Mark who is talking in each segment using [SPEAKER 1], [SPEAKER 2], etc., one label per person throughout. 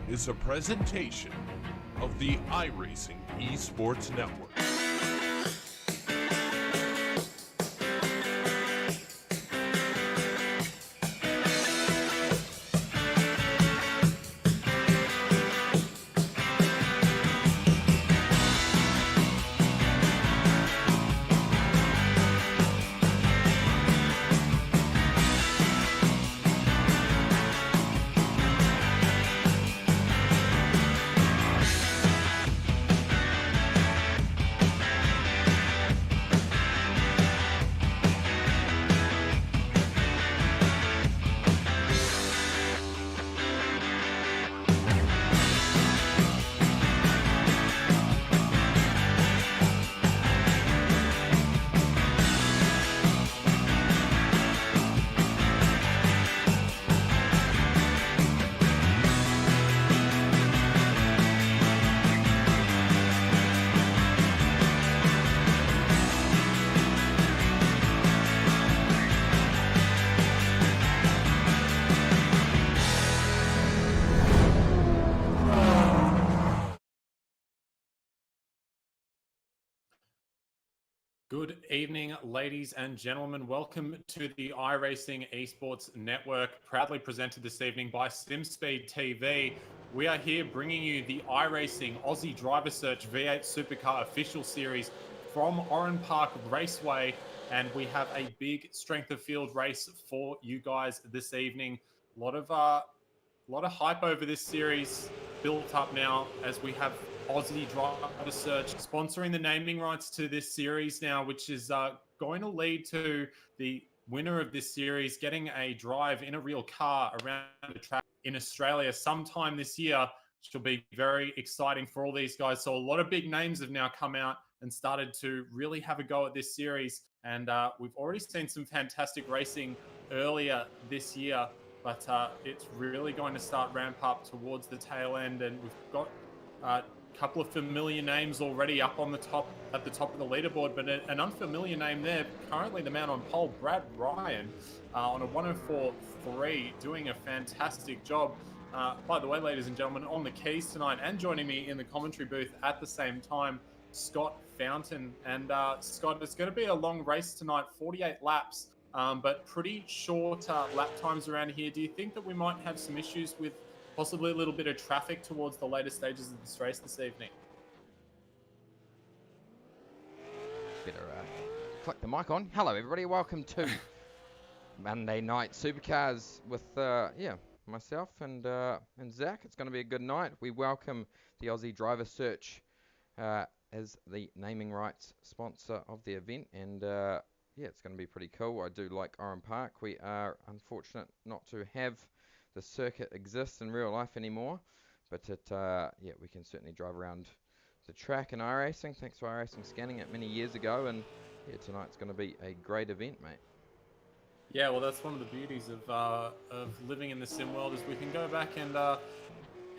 [SPEAKER 1] is a presentation of the iRacing Esports Network.
[SPEAKER 2] Good evening, ladies and gentlemen. Welcome to the iRacing Esports Network, proudly presented this evening by SimSpeed TV. We are here bringing you the iRacing Aussie Driver Search V8 Supercar Official Series from Oran Park Raceway, and we have a big strength of field race for you guys this evening. A lot of hype over this series built up now as we have Aussie Driver Search sponsoring the naming rights to this series now, which is going to lead to the winner of this series getting a drive in a real car around the track in Australia sometime this year, which will be very exciting for all these guys. So a lot of big names have now come out and started to really have a go at this series. And we've already seen some fantastic racing earlier this year, but it's really going to start ramp up towards the tail end. And we've got couple of familiar names already up on the top at the top of the leaderboard, but an unfamiliar name there. Currently the man on pole, Brad Ryan, on a 104.3, doing a fantastic job. By the way, ladies and gentlemen, on the keys tonight and joining me in the commentary booth at the same time, Scott Fountain. And Scott, it's going to be a long race tonight, 48 laps, but pretty short lap times around here. Do you think that we might have some issues with possibly a little bit of traffic towards the later stages of this race this evening?
[SPEAKER 3] Better click the mic on. Hello everybody, welcome to Monday Night Supercars with myself and Zach. It's going to be a good night. We welcome the Aussie Driver Search as the naming rights sponsor of the event, and it's going to be pretty cool. I do like Oran Park. We are unfortunate not to have the circuit exists in real life anymore, but we can certainly drive around the track in iRacing. Thanks to iRacing scanning it many years ago, and tonight's going to be a great event, mate.
[SPEAKER 2] Yeah, well, that's one of the beauties of living in the sim world, is we can go back and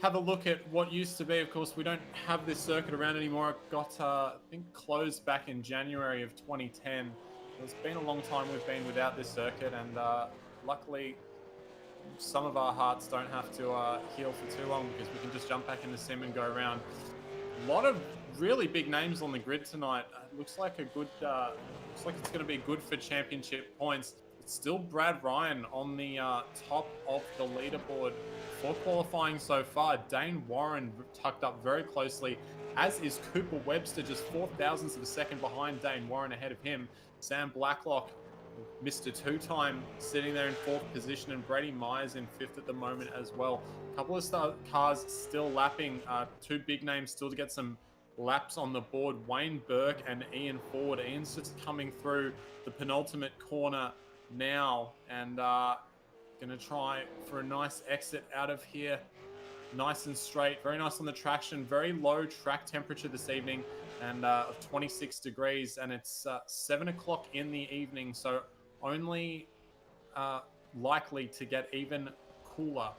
[SPEAKER 2] have a look at what used to be. Of course, we don't have this circuit around anymore. It got I think closed back in January of 2010. It's been a long time we've been without this circuit, and luckily some of our hearts don't have to heal for too long, because we can just jump back in the sim and go around. A lot of really big names on the grid tonight. Looks like a good. Looks like it's going to be good for championship points. It's still Brad Ryan on the top of the leaderboard for qualifying so far. Dane Warren tucked up very closely, as is Cooper Webster, just 4,000ths of a second behind Dane Warren ahead of him. Sam Blacklock, Mr. Two-Time, sitting there in 4th position, and Brady Myers in 5th at the moment as well. A couple of cars still lapping. 2 big names still to get some laps on the board. Wayne Burke and Ian Ford. Ian's just coming through the penultimate corner now, and going to try for a nice exit out of here. Nice and straight. Very nice on the traction. Very low track temperature this evening, and of 26 degrees, and it's 7 o'clock in the evening, so only likely to get even cooler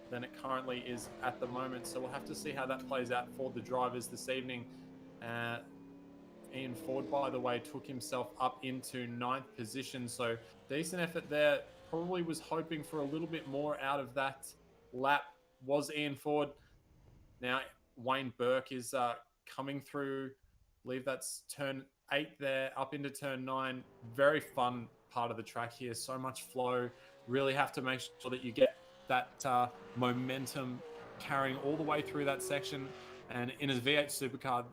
[SPEAKER 2] than it currently is at the moment. So we'll have to see how that plays out for the drivers this evening. Ian Ford, by the way, took himself up into 9th position, so decent effort there. Probably was hoping for a little bit more out of that lap, was Ian Ford. Now, Wayne Burke is coming through. I believe that's turn 8 there, up into turn 9. Very fun part of the track here. So much flow. Really have to make sure that you get that momentum carrying all the way through that section. And in a V8 Supercar,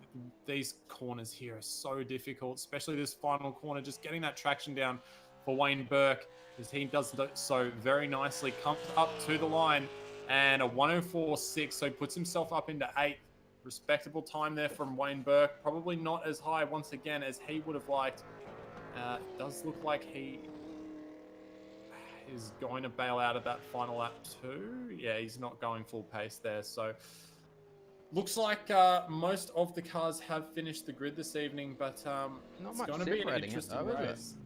[SPEAKER 2] these corners here are so difficult, especially this final corner, just getting that traction down for Wayne Burke, as he does so very nicely, comes up to the line, and a 104.6, so puts himself up into 8th. Respectable time there from Wayne Burke. Probably not as high, once again, as he would have liked. It does look like he is going to bail out of that final lap too. Yeah, he's not going full pace there. So looks like most of the cars have finished the grid this evening, but it's going to be an interesting race.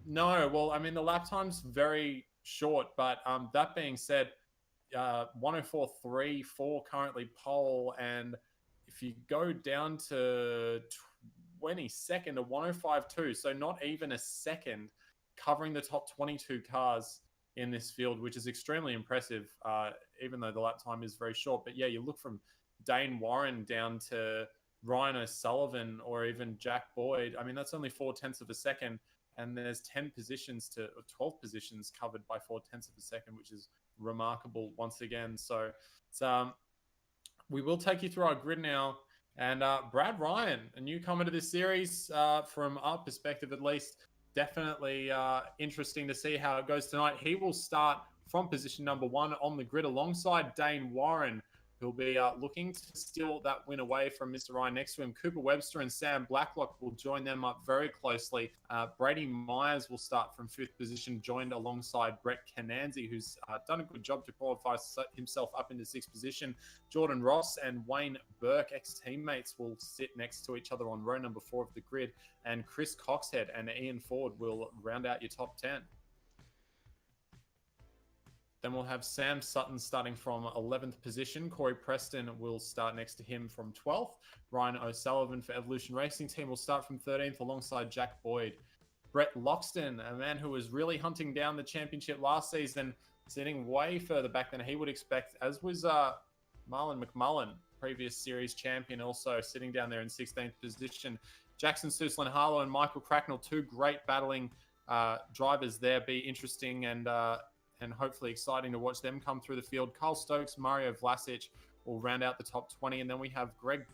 [SPEAKER 2] No, well, I mean, the lap time's very short, but that being said, 104.34 currently pole, and if you go down to 22nd, a 105.2, so not even a second, covering the top 22 cars in this field, which is extremely impressive, even though the lap time is very short. But yeah, you look from Dane Warren down to Ryan O'Sullivan or even Jack Boyd. I mean, that's only 0.4 of a second, and there's 10 positions to, or 12 positions covered by 0.4 of a second, which is remarkable once again. So it's, we will take you through our grid now. And Brad Ryan, a newcomer to this series, from our perspective at least, definitely interesting to see how it goes tonight. He will start from position number 1 on the grid alongside Dane Warren, who'll be looking to steal that win away from Mr. Ryan next to him. Cooper Webster and Sam Blacklock will join them up very closely. Brady Myers will start from 5th position, joined alongside Brett Cananzi, who's done a good job to qualify himself up into 6th position. Jordan Ross and Wayne Burke, ex-teammates, will sit next to each other on row number 4 of the grid. And Chris Coxhead and Ian Ford will round out your top 10. Then we'll have Sam Sutton starting from 11th position. Corey Preston will start next to him from 12th. Ryan O'Sullivan for Evolution Racing Team will start from 13th alongside Jack Boyd. Brett Loxton, a man who was really hunting down the championship last season, sitting way further back than he would expect, as was Marlon McMullen, previous series champion, also sitting down there in 16th position. Jackson Suslin-Harlow and Michael Cracknell, two great battling drivers there. Be interesting and hopefully exciting to watch them come through the field. Carl Stokes, Mario Vlasic will round out the top 20. And then we have Greg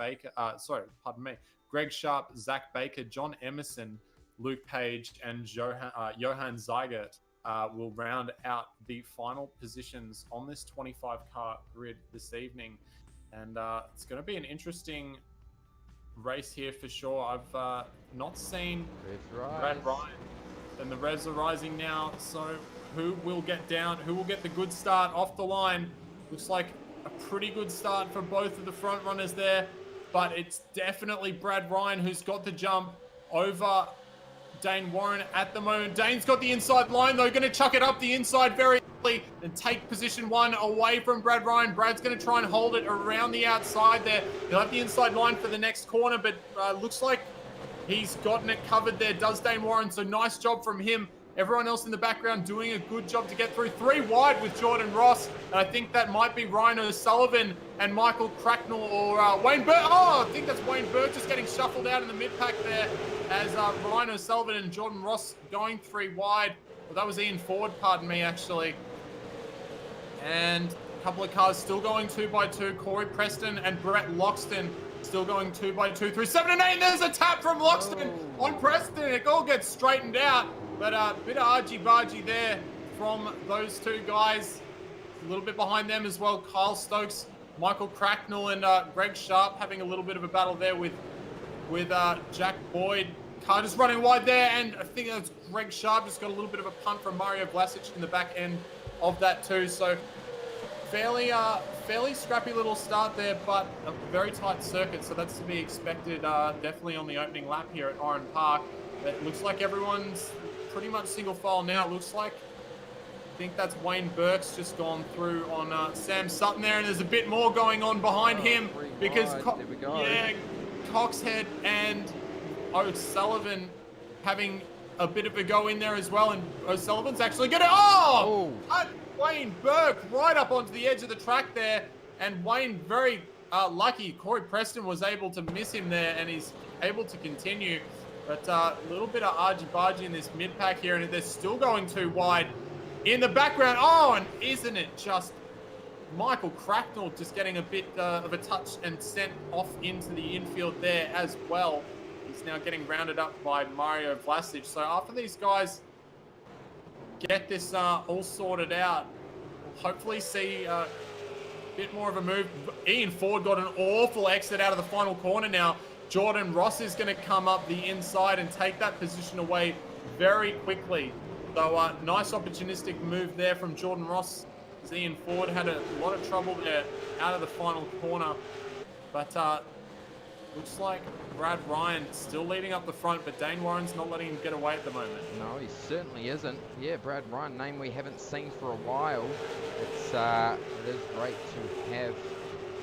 [SPEAKER 2] Sharp, Zach Baker, John Emerson, Luke Page, and Johan Zeigert will round out the final positions on this 25-car grid this evening. And it's going to be an interesting race here for sure. I've not seen Brad Ryan. And the revs are rising now, so who will get down? Who will get the good start off the line? Looks like a pretty good start for both of the front runners there, but it's definitely Brad Ryan who's got the jump over Dane Warren at the moment. Dane's got the inside line though, going to chuck it up the inside very early and take position 1 away from Brad Ryan. Brad's going to try and hold it around the outside there. He'll have the inside line for the next corner, but looks like he's gotten it covered there, does Dane Warren, so nice job from him. Everyone else in the background doing a good job to get through. 3 wide with Jordan Ross, and I think that might be Ryan O'Sullivan and Michael Cracknell or Wayne Burke. Oh, I think that's Wayne Burke just getting shuffled out in the mid-pack there as Ryan O'Sullivan and Jordan Ross going 3 wide. Well, that was Ian Ford, pardon me, actually. And a couple of cars still going 2x2. Corey Preston and Brett Loxton still going 2x2 through 7 and 8. And there's a tap from Loxton on Preston. It all gets straightened out. But a bit of argy-bargy there from those two guys. A little bit behind them as well. Kyle Stokes, Michael Cracknell, and Greg Sharp having a little bit of a battle there with Jack Boyd. Car just running wide there, and I think that's Greg Sharp just got a little bit of a punt from Mario Vlasic in the back end of that too. So fairly scrappy little start there, but a very tight circuit. So that's to be expected definitely on the opening lap here at Oran Park. It looks like everyone's pretty much single file now. It looks like, I think that's Wayne Burke's just gone through on Sam Sutton there, and there's a bit more going on behind him because Coxhead and O'Sullivan having a bit of a go in there as well, and O'Sullivan's actually gonna cut Wayne Burke right up onto the edge of the track there, and Wayne very lucky. Corey Preston was able to miss him there, and he's able to continue. But a little bit of argy-bargy in this mid-pack here, and they're still going too wide. In the background, oh, and isn't it just Michael Cracknell just getting a bit of a touch and sent off into the infield there as well. He's now getting rounded up by Mario Vlasic. So after these guys get this all sorted out, we'll hopefully see a bit more of a move. Ian Ford got an awful exit out of the final corner now. Jordan Ross is going to come up the inside and take that position away very quickly. So nice opportunistic move there from Jordan Ross. Ian Ford had a lot of trouble there out of the final corner. But looks like Brad Ryan still leading up the front, but Dane Warren's not letting him get away at the moment.
[SPEAKER 3] No, he certainly isn't. Yeah, Brad Ryan, name we haven't seen for a while. It is great to have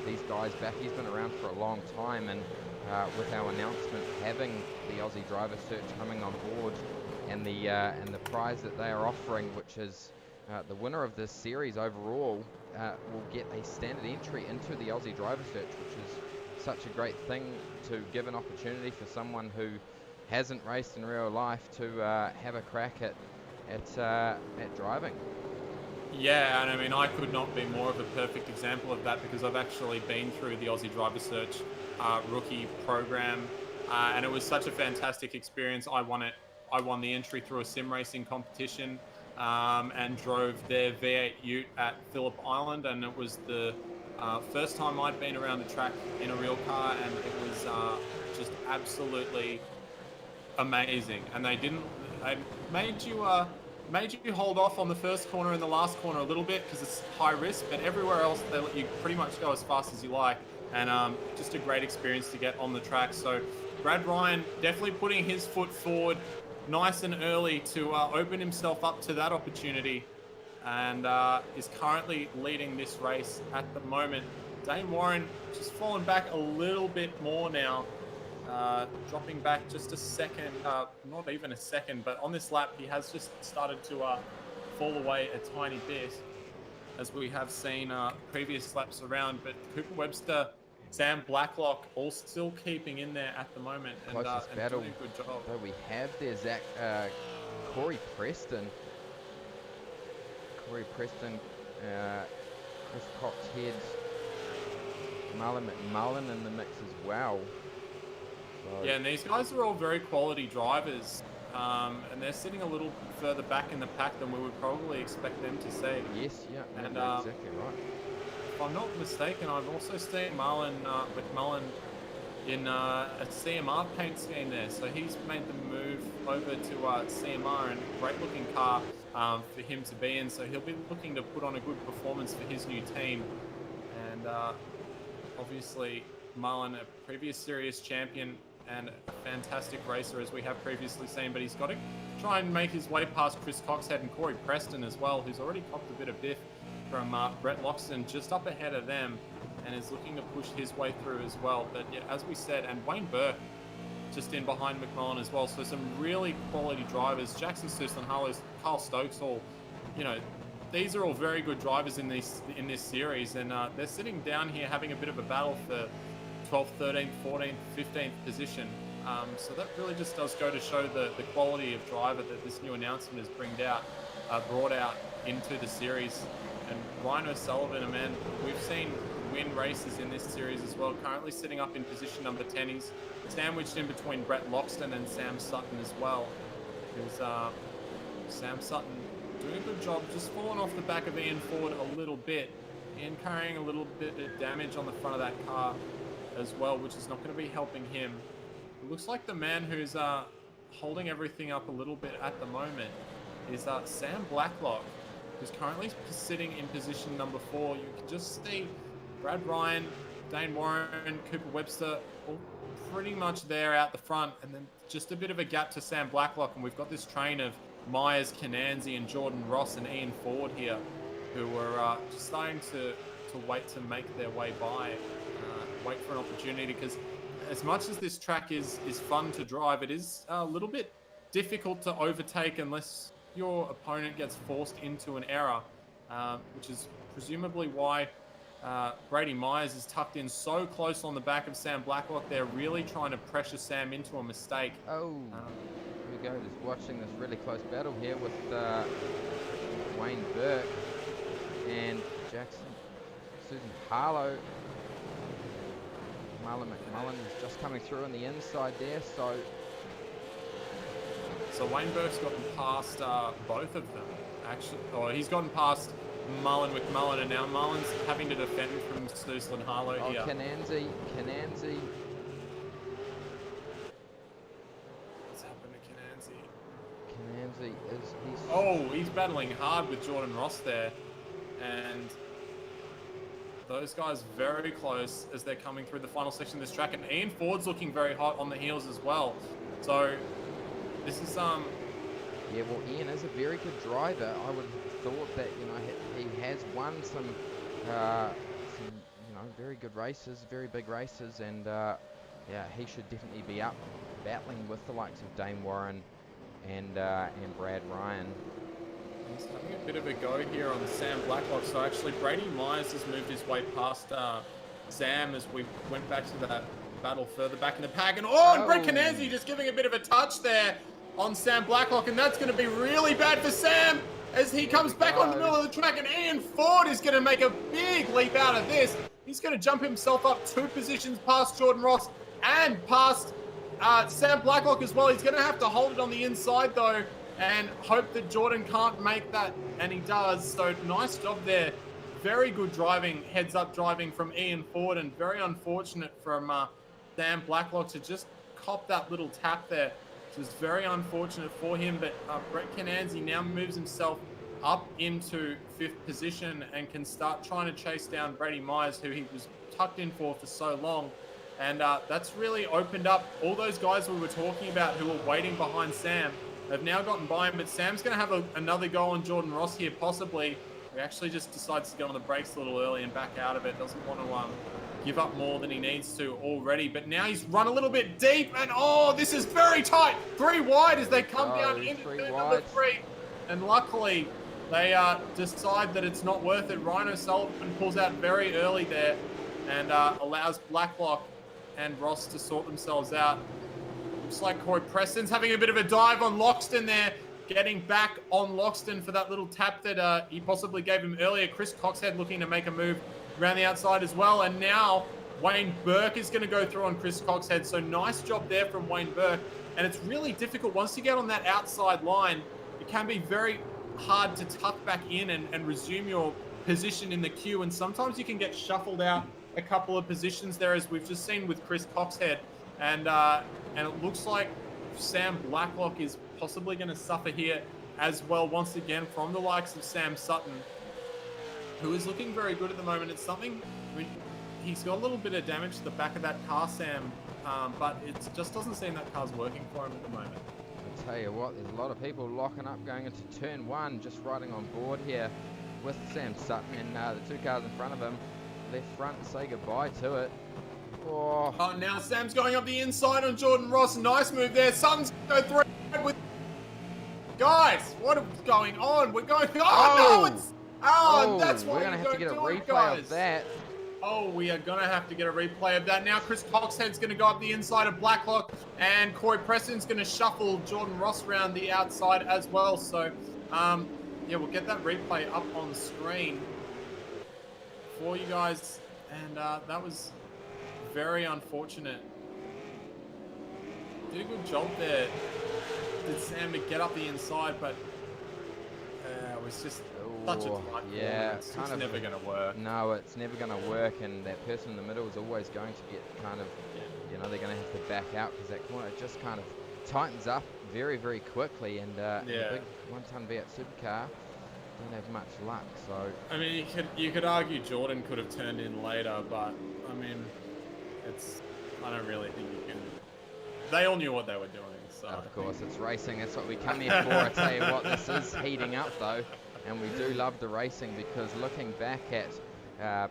[SPEAKER 3] these guys back. He's been around for a long time, and with our announcement having the Aussie driver search coming on board, and the prize that they are offering, which is the winner of this series overall, will get a standard entry into the Aussie driver search, which is such a great thing to give an opportunity for someone who hasn't raced in real life to have a crack at driving.
[SPEAKER 2] Yeah, and I mean, I could not be more of a perfect example of that, because I've actually been through the Aussie Driver Search rookie program, and it was such a fantastic experience. I won the entry through a sim racing competition, and drove their V8 Ute at Phillip Island, and it was the first time I'd been around the track in a real car, and it was just absolutely amazing. And they made you hold off on the first corner and the last corner a little bit because it's high risk, but everywhere else they let you pretty much go as fast as you like, and just a great experience to get on the track. So Brad Ryan definitely putting his foot forward nice and early to open himself up to that opportunity, and is currently leading this race at the moment. Dane Warren just fallen back a little bit more now, dropping back just a second, not even a second, but on this lap he has just started to fall away a tiny bit, as we have seen previous laps around. But Cooper Webster, Sam Blacklock all still keeping in there at the moment, and doing a good job.
[SPEAKER 3] So we have there, Zach, Corey Preston, Chris Coxhead, Marlon McMullen in the mix as well. So
[SPEAKER 2] yeah, and these guys are all very quality drivers, and they're sitting a little further back in the pack than we would probably expect them to see.
[SPEAKER 3] Yes, yeah,
[SPEAKER 2] and
[SPEAKER 3] exactly right.
[SPEAKER 2] If I'm not mistaken, I've also seen Marlon McMullen in a CMR paint scheme there, so he's made the move over to CMR, and great looking car for him to be in, so he'll be looking to put on a good performance for his new team. And obviously Marlon, a previous series champion and a fantastic racer, as we have previously seen, but he's got to try and make his way past Chris Coxhead and Corey Preston as well, who's already copped a bit of biff from Brett Loxton just up ahead of them, and is looking to push his way through as well. But yeah, as we said, and Wayne Burke just in behind McMullen as well, so some really quality drivers. Jackson Suslin, Carl Stokes, all, you know, these are all very good drivers in this series, and they're sitting down here having a bit of a battle for 12th, 13th, 14th, 15th position. So that really just does go to show the quality of driver that this new announcement has brought out into the series. And Ryan O'Sullivan, a man we've seen win races in this series as well, currently sitting up in position number 10. He's sandwiched in between Brett Loxton and Sam Sutton as well. Who's Sam Sutton doing a good job, just falling off the back of Ian Ford a little bit and carrying a little bit of damage on the front of that car as well, which is not going to be helping him. It looks like the man who's holding everything up a little bit at the moment is Sam Blacklock, who's currently sitting in position number 4. You can just see Brad Ryan, Dane Warren, Cooper Webster all pretty much there out the front, and then just a bit of a gap to Sam Blacklock, and we've got this train of Myers, Cananzi, and Jordan Ross and Ian Ford here, who are just starting to wait to make their way by, wait for an opportunity, because as much as this track is fun to drive, it is a little bit difficult to overtake unless your opponent gets forced into an error, which is presumably why Brady Myers is tucked in so close on the back of Sam Blacklock. They're really trying to pressure Sam into a mistake.
[SPEAKER 3] Oh, here we go. Just watching this really close battle here with Wayne Burke and Jackson. Susan Harlow. Marlon McMullen is just coming through on the inside there, so
[SPEAKER 2] Wayne Burke's gotten past both of them, actually. Or he's gotten past Mullen McMullen, and now Mullen's having to defend from Stoosland Harlow here.
[SPEAKER 3] Cananzi.
[SPEAKER 2] What's happened to Cananzi?
[SPEAKER 3] Cananzi he's...
[SPEAKER 2] Oh, he's battling hard with Jordan Ross there, and those guys very close as they're coming through the final section of this track, and Ian Ford's looking very hot on the heels as well. So this is
[SPEAKER 3] yeah, well, Ian is a very good driver. I would have thought that, you know, he has won some you know, very good races, very big races, and yeah, he should definitely be up battling with the likes of Dane Warren and Brad Ryan.
[SPEAKER 2] He's having a bit of a go here on Sam Blacklock. So actually, Brady Myers has moved his way past Sam as we went back to that battle further back in the pack. And and Brett Cananzi just giving a bit of a touch there on Sam Blacklock, and that's going to be really bad for Sam as he comes back on the middle of the track, and Ian Ford is going to make a big leap out of this. He's going to jump himself up 2 positions past Jordan Ross and past Sam Blacklock as well. He's going to have to hold it on the inside though and hope that Jordan can't make that, and he does. So nice job there. Very good driving, heads up driving from Ian Ford, and very unfortunate from Sam Blacklock to just cop that little tap there. It was very unfortunate for him, but Brett Cananzi now moves himself up into 5th position and can start trying to chase down Brady Myers, who he was tucked in for so long. And that's really opened up all those guys we were talking about who were waiting behind Sam. They've now gotten by him, but Sam's going to have another go on Jordan Ross here, possibly. He actually just decides to go on the brakes a little early and back out of it. Doesn't want to give up more than he needs to already. But now he's run a little bit deep, and this is very tight. 3 wide as they come down into turn number 3. And luckily, they decide that it's not worth it. Ryan O'Sullivan pulls out very early there and allows Blacklock and Ross to sort themselves out. Looks like Corey Preston's having a bit of a dive on Loxton there, getting back on Loxton for that little tap that he possibly gave him earlier. Chris Coxhead looking to make a move around the outside as well. And now Wayne Burke is going to go through on Chris Coxhead. So nice job there from Wayne Burke. And it's really difficult. Once you get on that outside line, it can be very hard to tuck back in and resume your position in the queue. And sometimes you can get shuffled out a couple of positions there, as we've just seen with Chris Coxhead. And it looks like Sam Blacklock is possibly going to suffer here as well, once again, from the likes of Sam Sutton, who is looking very good at the moment. It's something, I mean, he's got a little bit of damage to the back of that car, Sam, but it just doesn't seem that car's working for him at the moment.
[SPEAKER 3] I'll tell you what, there's a lot of people locking up going into turn 1, just riding on board here with Sam Sutton, and the 2 cars in front of him, left front, say goodbye to it. Oh,
[SPEAKER 2] now Sam's going up the inside on Jordan Ross. Nice move there. Sutton's going to go 3 with... Guys, what is going on? We're going... no, it's... that's why
[SPEAKER 3] we're going to have to get a replay of that.
[SPEAKER 2] We are going to have to get a replay of that. Now Chris Coxhead's going to go up the inside of Blacklock, and Corey Preston's going to shuffle Jordan Ross around the outside as well. So, yeah, we'll get that replay up on the screen for you guys. And that was very unfortunate. Did a good job there. Did Sam to get up the inside, but it was just such a tight
[SPEAKER 3] yeah,
[SPEAKER 2] it's just never going to work.
[SPEAKER 3] No, it's never going to work, and that person in the middle is always going to get kind of, you know, they're going to have to back out because that corner just kind of tightens up very, very quickly, and the big 1-ton V8 Supercar don't have much luck. So
[SPEAKER 2] I mean, you could argue Jordan could have turned in later, but I mean, I don't really think you can. They all knew what they were doing. So
[SPEAKER 3] of course, it's racing. That's what we come here for. I tell you what, this is heating up though, and we do love the racing, because looking back at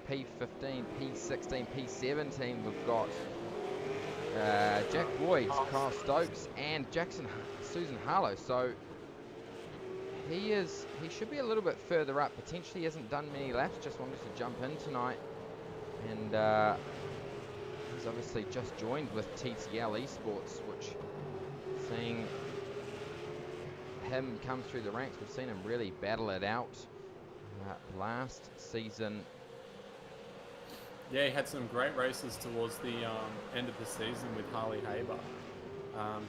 [SPEAKER 3] P15, P16, P17, we've got Jack Boyd, Kyle Stokes, and Susan Harlow. So he should be a little bit further up. Potentially hasn't done many laps. Just wanted to jump in tonight and he's obviously just joined with TTL Esports, which, seeing him come through the ranks, we've seen him really battle it out last season.
[SPEAKER 2] Yeah, he had some great races towards the end of the season with Harley Haber.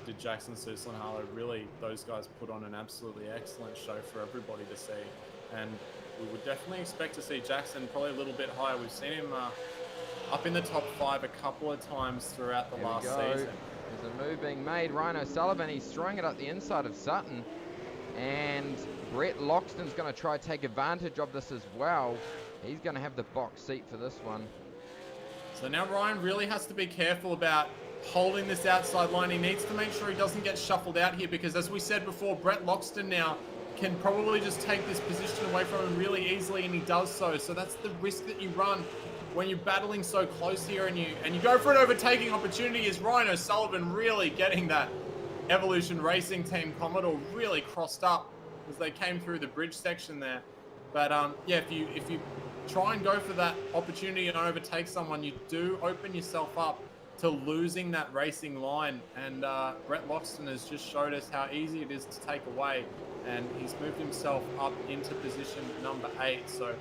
[SPEAKER 2] Did Jackson Sussel and Harlow, really, those guys put on an absolutely excellent show for everybody to see. And we would definitely expect to see Jackson probably a little bit higher. We've seen him up in the top 5 a couple of times throughout the last season.
[SPEAKER 3] There's a move being made. Ryan O'Sullivan, he's throwing it up the inside of Sutton. And Brett Loxton's going to try to take advantage of this as well. He's going to have the box seat for this one.
[SPEAKER 2] So now Ryan really has to be careful about holding this outside line. He needs to make sure he doesn't get shuffled out here, because as we said before, Brett Loxton now can probably just take this position away from him really easily, and he does so. So that's the risk that you run when you're battling so close here, and you go for an overtaking opportunity. Is Ryan O'Sullivan really getting that Evolution Racing Team Commodore really crossed up as they came through the bridge section there. But yeah, if you try and go for that opportunity and overtake someone, you do open yourself up to losing that racing line. And Brett Loxton has just showed us how easy it is to take away, and he's moved himself up into position number 8. So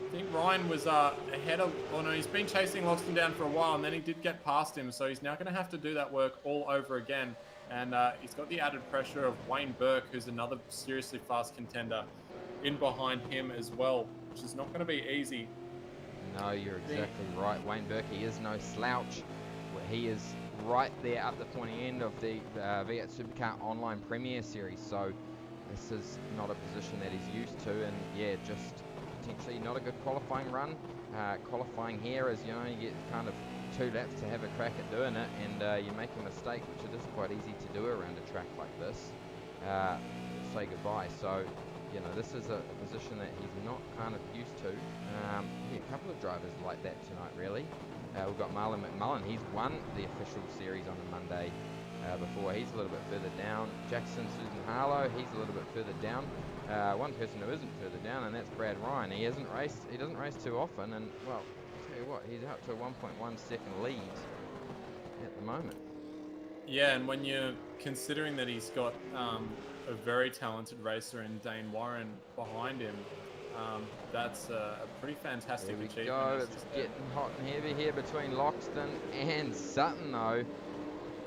[SPEAKER 2] I think Ryan was ahead of, oh no, he's been chasing Loxton down for a while, and then he did get past him. So he's now going to have to do that work all over again. And he's got the added pressure of Wayne Burke, who's another seriously fast contender, in behind him as well, which is not going to be easy.
[SPEAKER 3] No, you're exactly right. Wayne Burke, he is no slouch. He is right there at the pointy end of the V8 Supercar Online Premier Series. So this is not a position that he's used to, and yeah, just potentially not a good qualifying run. Qualifying here is, you know, you get kind of 2 laps to have a crack at doing it, and you make a mistake, which it is quite easy to do around a track like this. Say goodbye. So, you know, this is a position that he's not kind of used to. Yeah, a couple of drivers like that tonight, really. We've got Marlon McMullen. He's won the official series on a Monday before. He's a little bit further down. Jackson Susan Harlow, he's a little bit further down. One person who isn't further down, and that's Brad Ryan. He doesn't race too often, and well, I'll tell you what, he's out to a 1.1 second lead at the moment. Yeah,
[SPEAKER 2] and when you're considering that he's got a very talented racer in Dane Warren behind him, that's a pretty fantastic achievement.
[SPEAKER 3] There we go. It's getting hot and heavy here between Loxton and Sutton, though.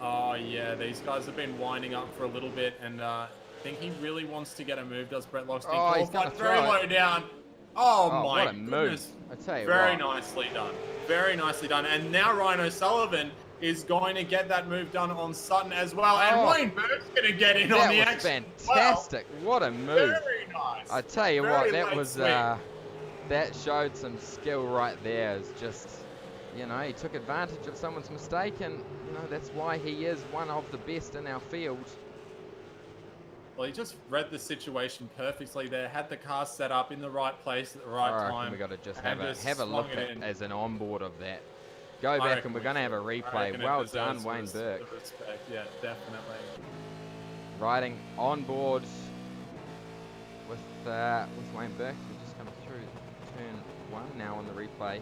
[SPEAKER 2] Oh yeah, these guys have been winding up for a little bit, and I think he really wants to get a move, does Brett Loxton.
[SPEAKER 3] Oh, he's going to
[SPEAKER 2] very low down. Oh my
[SPEAKER 3] what a
[SPEAKER 2] goodness.
[SPEAKER 3] move. I tell you
[SPEAKER 2] very
[SPEAKER 3] what.
[SPEAKER 2] nicely done. Very nicely done. And now Ryan O'Sullivan is going to get that move done on Sutton as well. And Wayne Burke's going to get in on the action.
[SPEAKER 3] That was fantastic. What a move.
[SPEAKER 2] Very nice.
[SPEAKER 3] I tell you what, that was that showed some skill right there. It's just, you know, he took advantage of someone's mistake, and you know, that's why he is one of the best in our field.
[SPEAKER 2] Well, he just read the situation perfectly there, had the car set up in the right place at the right time.
[SPEAKER 3] We've got to just have a look at as an onboard of that. Go back, and we're going to have a replay. Well done, Wayne Burke.
[SPEAKER 2] Yeah, definitely.
[SPEAKER 3] Riding on board with Wayne Burke. We're just coming through turn 1 now on the replay.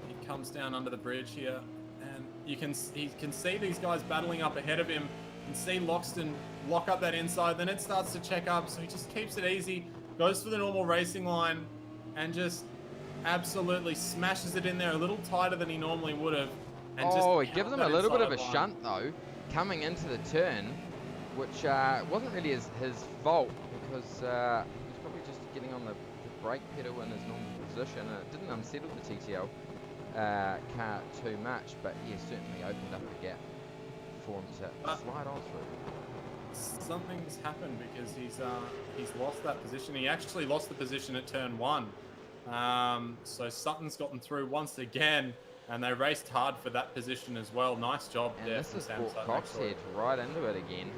[SPEAKER 2] He comes down under the bridge here, and he can see these guys battling up ahead of him. You can see Loxton lock up that inside, then it starts to check up, so he just keeps it easy, goes for the normal racing line, and just absolutely smashes it in there a little tighter than he normally would have.
[SPEAKER 3] And he gives him a little bit of a shunt though, coming into the turn, which wasn't really his fault, because he was probably just getting on the brake pedal in his normal position, and it didn't unsettle the TTL car too much, but yeah, certainly opened up a gap for him to slide on through.
[SPEAKER 2] Something's happened, because he's lost that position. He actually lost the position at turn 1. So Sutton's gotten through once again, and they raced hard for that position as well. Nice job there.
[SPEAKER 3] And this has brought Coxhead right into it again.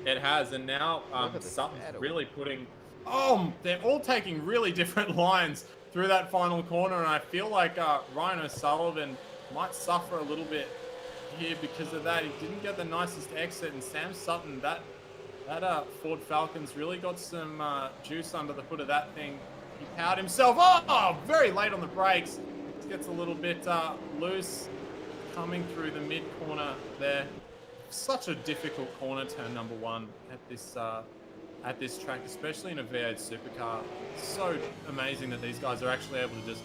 [SPEAKER 2] It has, and now Sutton's really putting... Oh, they're all taking really different lines through that final corner, and I feel like Ryan O'Sullivan might suffer a little bit here because of that. He didn't get the nicest exit, and Sam Sutton, that Ford Falcon's really got some juice under the hood of that thing. He powered himself. Oh, very late on the brakes. Gets a little bit loose coming through the mid corner there. Such a difficult corner turn number 1 at this track, especially in a V8 supercar. It's so amazing that these guys are actually able to just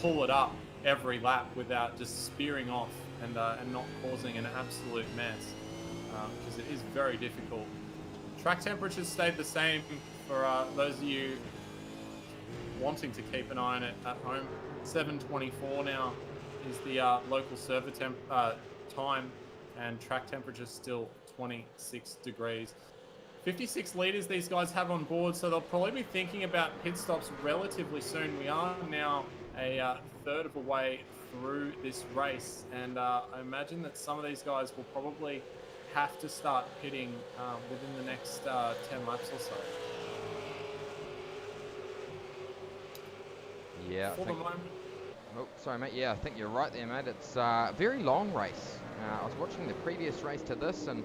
[SPEAKER 2] pull it up every lap without just spearing off and not causing an absolute mess, because it is very difficult. Track temperatures stayed the same for those of you wanting to keep an eye on it at home. 7:24 now is the local server time, and track temperature still 26 degrees. 56 litres these guys have on board, so they'll probably be thinking about pit stops relatively soon. We are now a third of the way through this race, and I imagine that some of these guys will probably have to start pitting within the next 10 laps or so.
[SPEAKER 3] Yeah.
[SPEAKER 2] For the moment.
[SPEAKER 3] Oh, sorry, mate. Yeah, I think you're right there, mate. It's a very long race. I was watching the previous race to this, and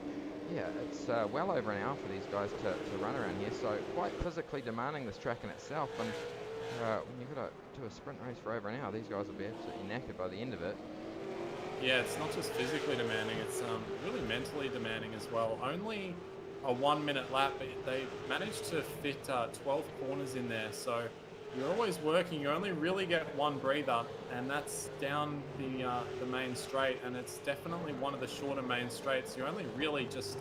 [SPEAKER 3] yeah, it's well over an hour for these guys to run around here. So quite physically demanding, this track in itself. And when you've got to do a sprint race for over an hour, these guys will be absolutely knackered by the end of it.
[SPEAKER 2] Yeah, it's not just physically demanding, it's really mentally demanding as well. Only a 1 minute lap, but they managed to fit 12 corners in there. So you're always working, you only really get one breather, and that's down the main straight, and it's definitely one of the shorter main straights. You only really just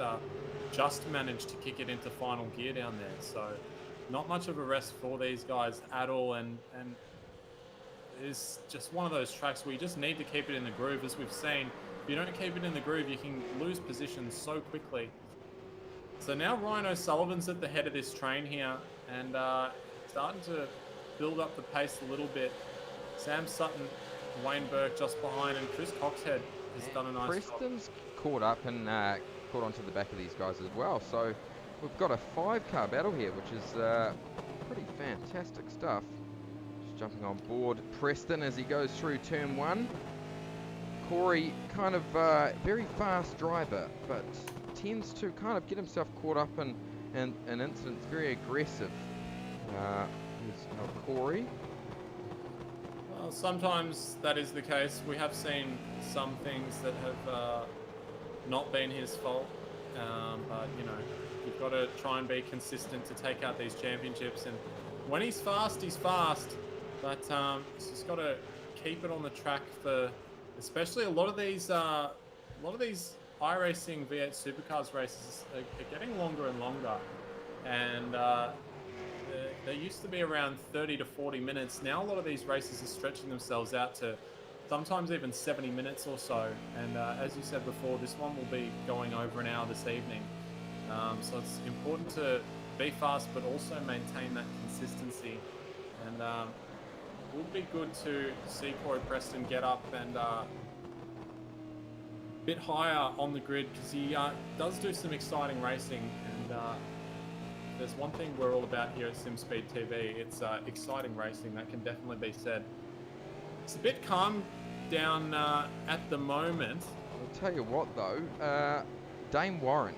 [SPEAKER 2] managed to kick it into final gear down there. So not much of a rest for these guys at all, and it's just one of those tracks where you just need to keep it in the groove. As we've seen, if you don't keep it in the groove, you can lose position so quickly. So now Ryan O'Sullivan's at the head of this train here, and starting to build up the pace a little bit. Sam Sutton, Wayne Burke just behind, and Chris Coxhead has done a nice
[SPEAKER 3] Preston's caught up and caught onto the back of these guys as well. So we've got a 5-car battle here, which is pretty fantastic stuff. Just jumping on board Preston as he goes through turn 1. Corey, kind of very fast driver, but tends to kind of get himself caught up in incidents, very aggressive. Here's Corey.
[SPEAKER 2] Well, sometimes that is the case. We have seen some things that have not been his fault, but you know, you've got to try and be consistent to take out these championships. And when he's fast, but he's just got to keep it on the track for, especially a lot of these iRacing V8 Supercars races are getting longer and longer, and they used to be around 30 to 40 minutes. Now a lot of these races are stretching themselves out to sometimes even 70 minutes or so. And as you said before, this one will be going over an hour this evening. So it's important to be fast, but also maintain that consistency. And it would be good to see Corey Preston get up and a bit higher on the grid, because he does do some exciting racing. And there's one thing we're all about here at SimSpeed TV, it's exciting racing, that can definitely be said. It's a bit calm down at the moment.
[SPEAKER 3] I'll tell you what though, Dane Warren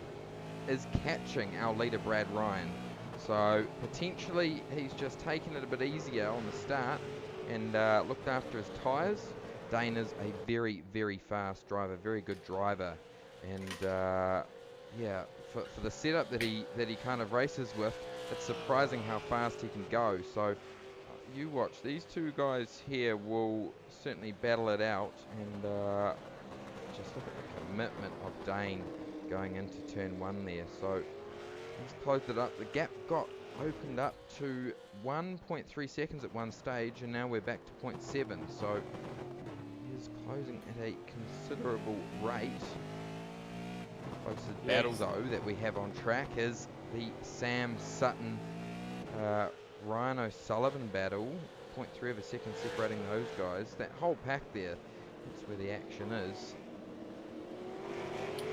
[SPEAKER 3] is catching our leader Brad Ryan. So potentially he's just taken it a bit easier on the start and looked after his tyres. Dane is a very, very fast driver, very good driver, and yeah, for the setup that he kind of races with, it's surprising how fast he can go. So you watch, these two guys here will certainly battle it out, and just look at the commitment of Dane going into turn 1 there. So he's closed it up. The gap got opened up to 1.3 seconds at one stage, and now we're back to 0.7. So he's closing at a considerable rate. Closest battle though that we have on track is the Sam Sutton Ryan O'Sullivan battle. 0.3 of a second separating those guys. That whole pack there, that's where the action is.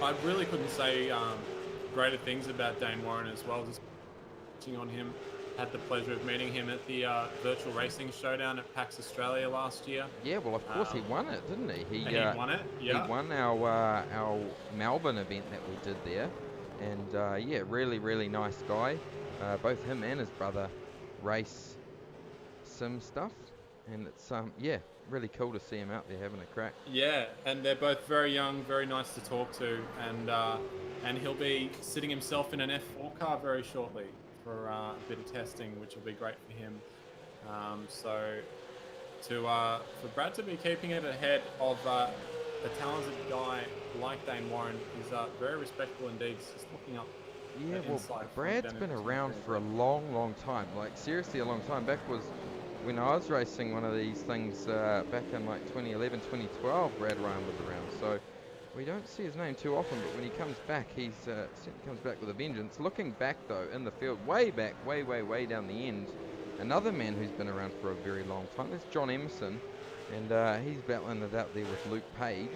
[SPEAKER 2] I really couldn't say greater things about Dane Warren as well. Just watching on him, had the pleasure of meeting him at the virtual racing showdown at PAX Australia last year.
[SPEAKER 3] Yeah, well, of course he won it, didn't he?
[SPEAKER 2] He won it. Yeah.
[SPEAKER 3] He won our Melbourne event that we did there, and yeah, really, really nice guy. Both him and his brother race sim stuff, and it's yeah, really cool to see him out there having a crack.
[SPEAKER 2] Yeah, and they're both very young, very nice to talk to, and he'll be sitting himself in an F4 car very shortly for a bit of testing, which will be great for him. So for Brad to be keeping it ahead of a talented guy like Dane Warren is very respectable indeed. Just looking up.
[SPEAKER 3] Yeah, well, Brad's been around for a long time. Like, seriously, a long time. Back was when I was racing one of these things back in like 2011, 2012, Brad Ryan was around. So we don't see his name too often, but when he comes back, he's certainly comes back with a vengeance. Looking back, though, in the field, way back, way down the end, another man who's been around for a very long time, that's John Emerson, and he's battling it out there with Luke Page.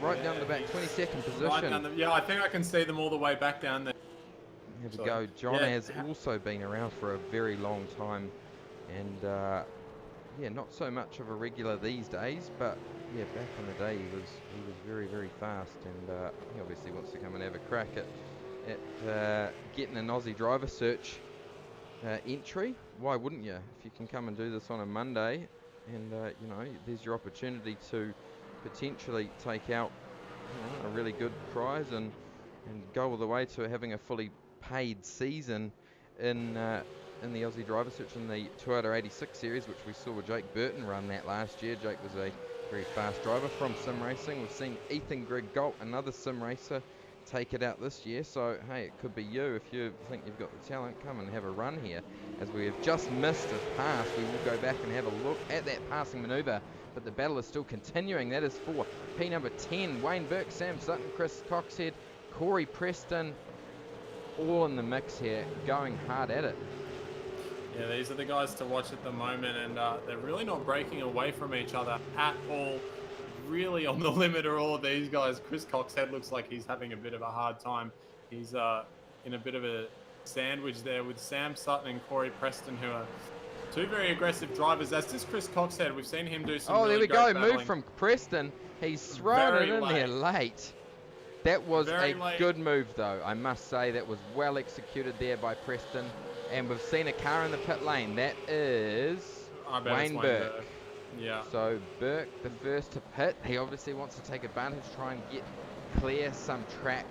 [SPEAKER 3] Right down the back, 22nd position.
[SPEAKER 2] Right down yeah, I think I can see them all the way back down there.
[SPEAKER 3] Here we go. John has also been around for a very long time, and yeah, not so much of a regular these days, but yeah, back in the day he was very fast, and he obviously wants to come and have a crack at getting an Aussie driver search entry. Why wouldn't you? If you can come and do this on a Monday, and you know, there's your opportunity to potentially take out, you know, a really good prize and go all the way to having a fully paid season in the Aussie driver search in the Toyota 86 series, which we saw Jake Burton run that last year. Jake was a very fast driver from sim racing. We've seen Ethan Greg Galt, another sim racer, take it out this year. So hey, it could be you. If you think you've got the talent, come and have a run here. As we have just missed a pass, we will go back and have a look at that passing manoeuvre. But the battle is still continuing. That is for P number 10, Wayne Burke, Sam Sutton, Chris Coxhead, Corey Preston, all in the mix here, going hard at it.
[SPEAKER 2] Yeah, these are the guys to watch at the moment, and they're really not breaking away from each other at all. Really on the limit are all of these guys. Chris Coxhead looks like he's having a bit of a hard time. He's in a bit of a sandwich there with Sam Sutton and Corey Preston, who are two very aggressive drivers. That's just Chris Coxhead. We've seen him do some
[SPEAKER 3] there
[SPEAKER 2] really
[SPEAKER 3] we
[SPEAKER 2] great
[SPEAKER 3] go.
[SPEAKER 2] battling.
[SPEAKER 3] Move from Preston. He's thrown it in there late. That was a good move, though. I must say that was well executed there by Preston. And we've seen a car in the pit lane. That is Wayne Burke.
[SPEAKER 2] Yeah.
[SPEAKER 3] So Burke, the first to pit. He obviously wants to take advantage, try and clear some track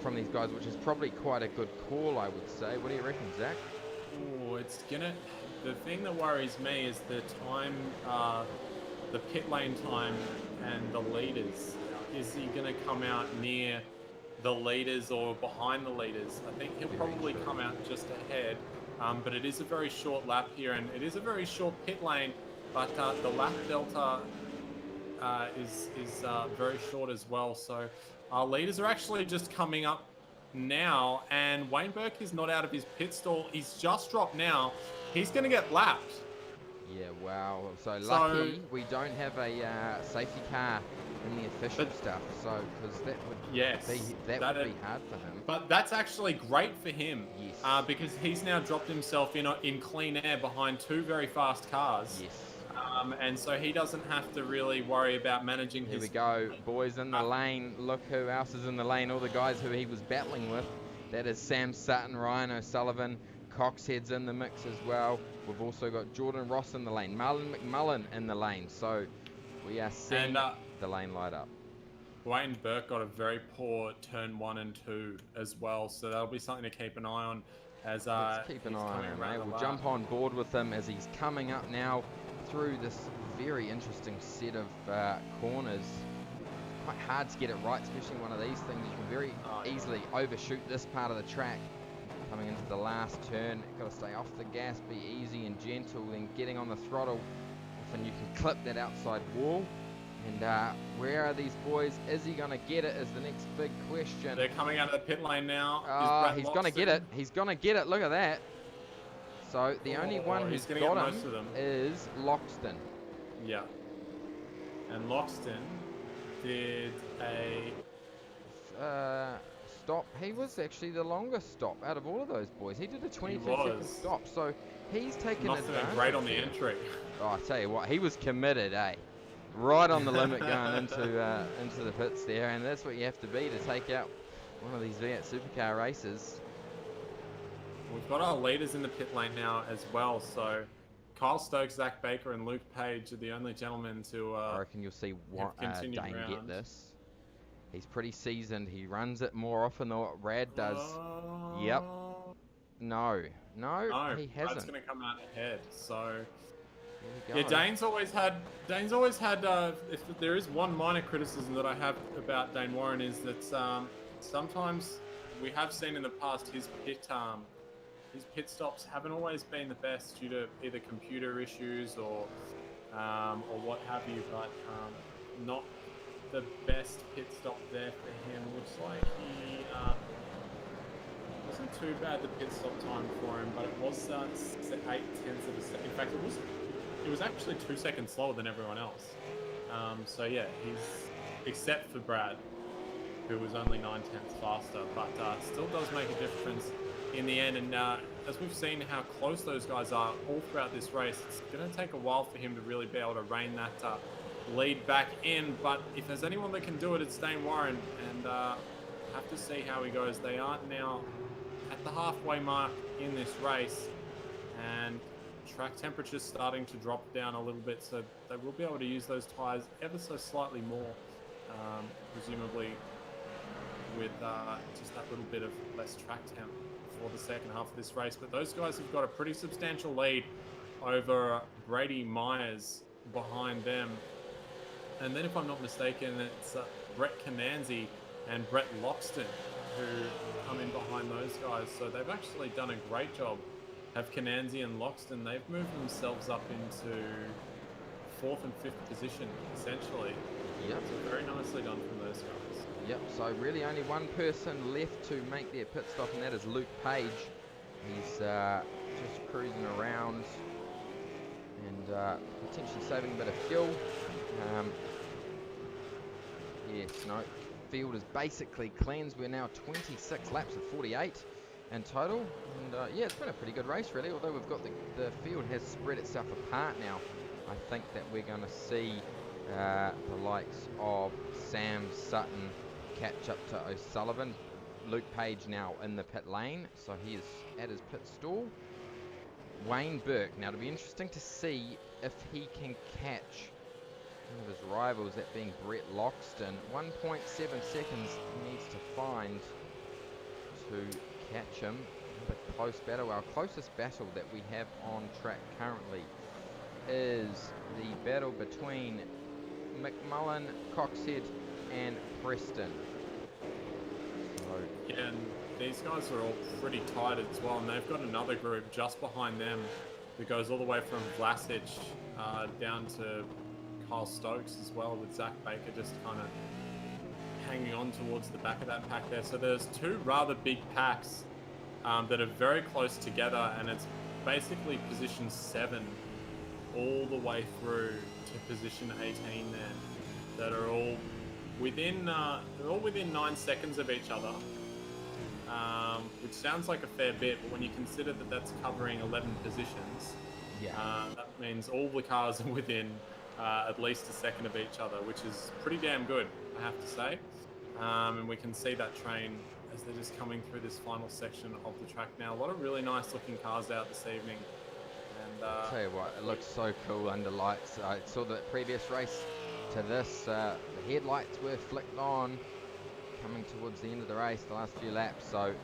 [SPEAKER 3] from these guys, which is probably quite a good call, I would say. What do you reckon, Zach?
[SPEAKER 2] Oh, it's gonna. The thing that worries me is the time, the pit lane time, and the leaders. Is he gonna come out near the leaders or behind the leaders? I think he'll probably come out just ahead, but it is a very short lap here, and it is a very short pit lane, but the lap delta is very short as well. So our leaders are actually just coming up now, and Wayne Burke is not out of his pit stall. He's just dropped now. He's going to get lapped.
[SPEAKER 3] Yeah, wow. So lucky we don't have a safety car in the official stuff, so because that would be hard for him.
[SPEAKER 2] But that's actually great for him,
[SPEAKER 3] yes,
[SPEAKER 2] because he's now dropped himself in clean air behind two very fast cars.
[SPEAKER 3] Yes.
[SPEAKER 2] And so he doesn't have to really worry about managing his...
[SPEAKER 3] Here we go, boys in the lane. Look who else is in the lane, all the guys who he was battling with. That is Sam Sutton, Ryan O'Sullivan, Coxhead's in the mix as well. We've also got Jordan Ross in the lane, Marlon McMullen in the lane. So we are seeing the lane light up.
[SPEAKER 2] Wayne Burke got a very poor turn 1 and 2 as well, so that'll be something to keep an eye on. As
[SPEAKER 3] let's keep an eye on him, mate. We'll jump on board with him as he's coming up now through this very interesting set of corners. Quite hard to get it right, especially one of these things. You can very easily overshoot this part of the track. Coming into the last turn, got to stay off the gas, be easy and gentle, then getting on the throttle. Often you can clip that outside wall. And where are these boys? Is he going to get it is the next big question.
[SPEAKER 2] They're coming out of the pit lane now.
[SPEAKER 3] He's going to get it. He's going to get it. Look at that. So the only one who's got him is Loxton.
[SPEAKER 2] Yeah. And Loxton did a
[SPEAKER 3] stop. He was actually the longest stop out of all of those boys. He did a 22-second stop. So he's taken advantage.
[SPEAKER 2] Great on the entry.
[SPEAKER 3] Oh, I tell you what, he was committed, eh? Right on the limit going into the pits there, and that's what you have to be to take out one of these V8 Supercar races.
[SPEAKER 2] We've got our leaders in the pit lane now as well. So Kyle Stokes, Zach Baker, and Luke Page are the only gentlemen to
[SPEAKER 3] I reckon you'll see Dane get this. He's pretty seasoned. He runs it more often than what Rad does. Yep. No, he hasn't.
[SPEAKER 2] Brad's going to come out ahead. So
[SPEAKER 3] yeah,
[SPEAKER 2] Dane's always had. If there is one minor criticism that I have about Dane Warren is that sometimes we have seen in the past his pit stops haven't always been the best due to either computer issues or what have you. But not the best pit stop there for him. Looks like he wasn't too bad the pit stop time for him, but it was 8/10 of a second. In fact, it was actually 2 seconds slower than everyone else. So yeah, he's except for Brad, who was only 9/10 faster, but still does make a difference in the end. And as we've seen how close those guys are all throughout this race, it's going to take a while for him to really be able to rein that lead back in. But if there's anyone that can do it, it's Dane Warren, and have to see how he goes. They are now at the halfway mark in this race, and track temperature's starting to drop down a little bit, so they will be able to use those tyres ever so slightly more, presumably with just that little bit of less track temp for the second half of this race. But those guys have got a pretty substantial lead over Brady Myers behind them. And then, if I'm not mistaken, it's Brett Cananzi and Brett Loxton who come in behind those guys. So they've actually done a great job. Have Cananzi and Loxton, they've moved themselves up into 4th and 5th position, essentially.
[SPEAKER 3] Yep.
[SPEAKER 2] So very nicely done from those guys.
[SPEAKER 3] Yep, so really only one person left to make their pit stop, and that is Luke Page. He's just cruising around and potentially saving a bit of fuel. Yes, no, field is basically cleansed. We're now 26 laps of 48 in total, and yeah, it's been a pretty good race really, although we've got the field has spread itself apart now. I think that we're going to see the likes of Sam Sutton catch up to O'Sullivan. Luke Page now in the pit lane, so he is at his pit stall. Wayne Burke, now it'll be interesting to see if he can catch one of his rivals, that being Brett Loxton. 1.7 seconds he needs to find to catch him. A bit close battle. Our closest battle that we have on track currently is the battle between McMullen, Coxhead and Preston. So
[SPEAKER 2] yeah, and these guys are all pretty tight as well, and they've got another group just behind them that goes all the way from Vlasic down to Kyle Stokes as well, with Zach Baker just kind of hanging on towards the back of that pack there. So there's two rather big packs that are very close together, and it's basically position 7 all the way through to position 18 there, that are all within 9 seconds of each other, which sounds like a fair bit, but when you consider that that's covering 11 positions, that means all the cars are within at least a second of each other, which is pretty damn good, I have to say. And we can see that train as they're just coming through this final section of the track now. A lot of really nice looking cars out this evening. And
[SPEAKER 3] I'll tell you what, it looks so cool under lights. I saw the previous race to this, the headlights were flicked on coming towards the end of the race, the last few laps, so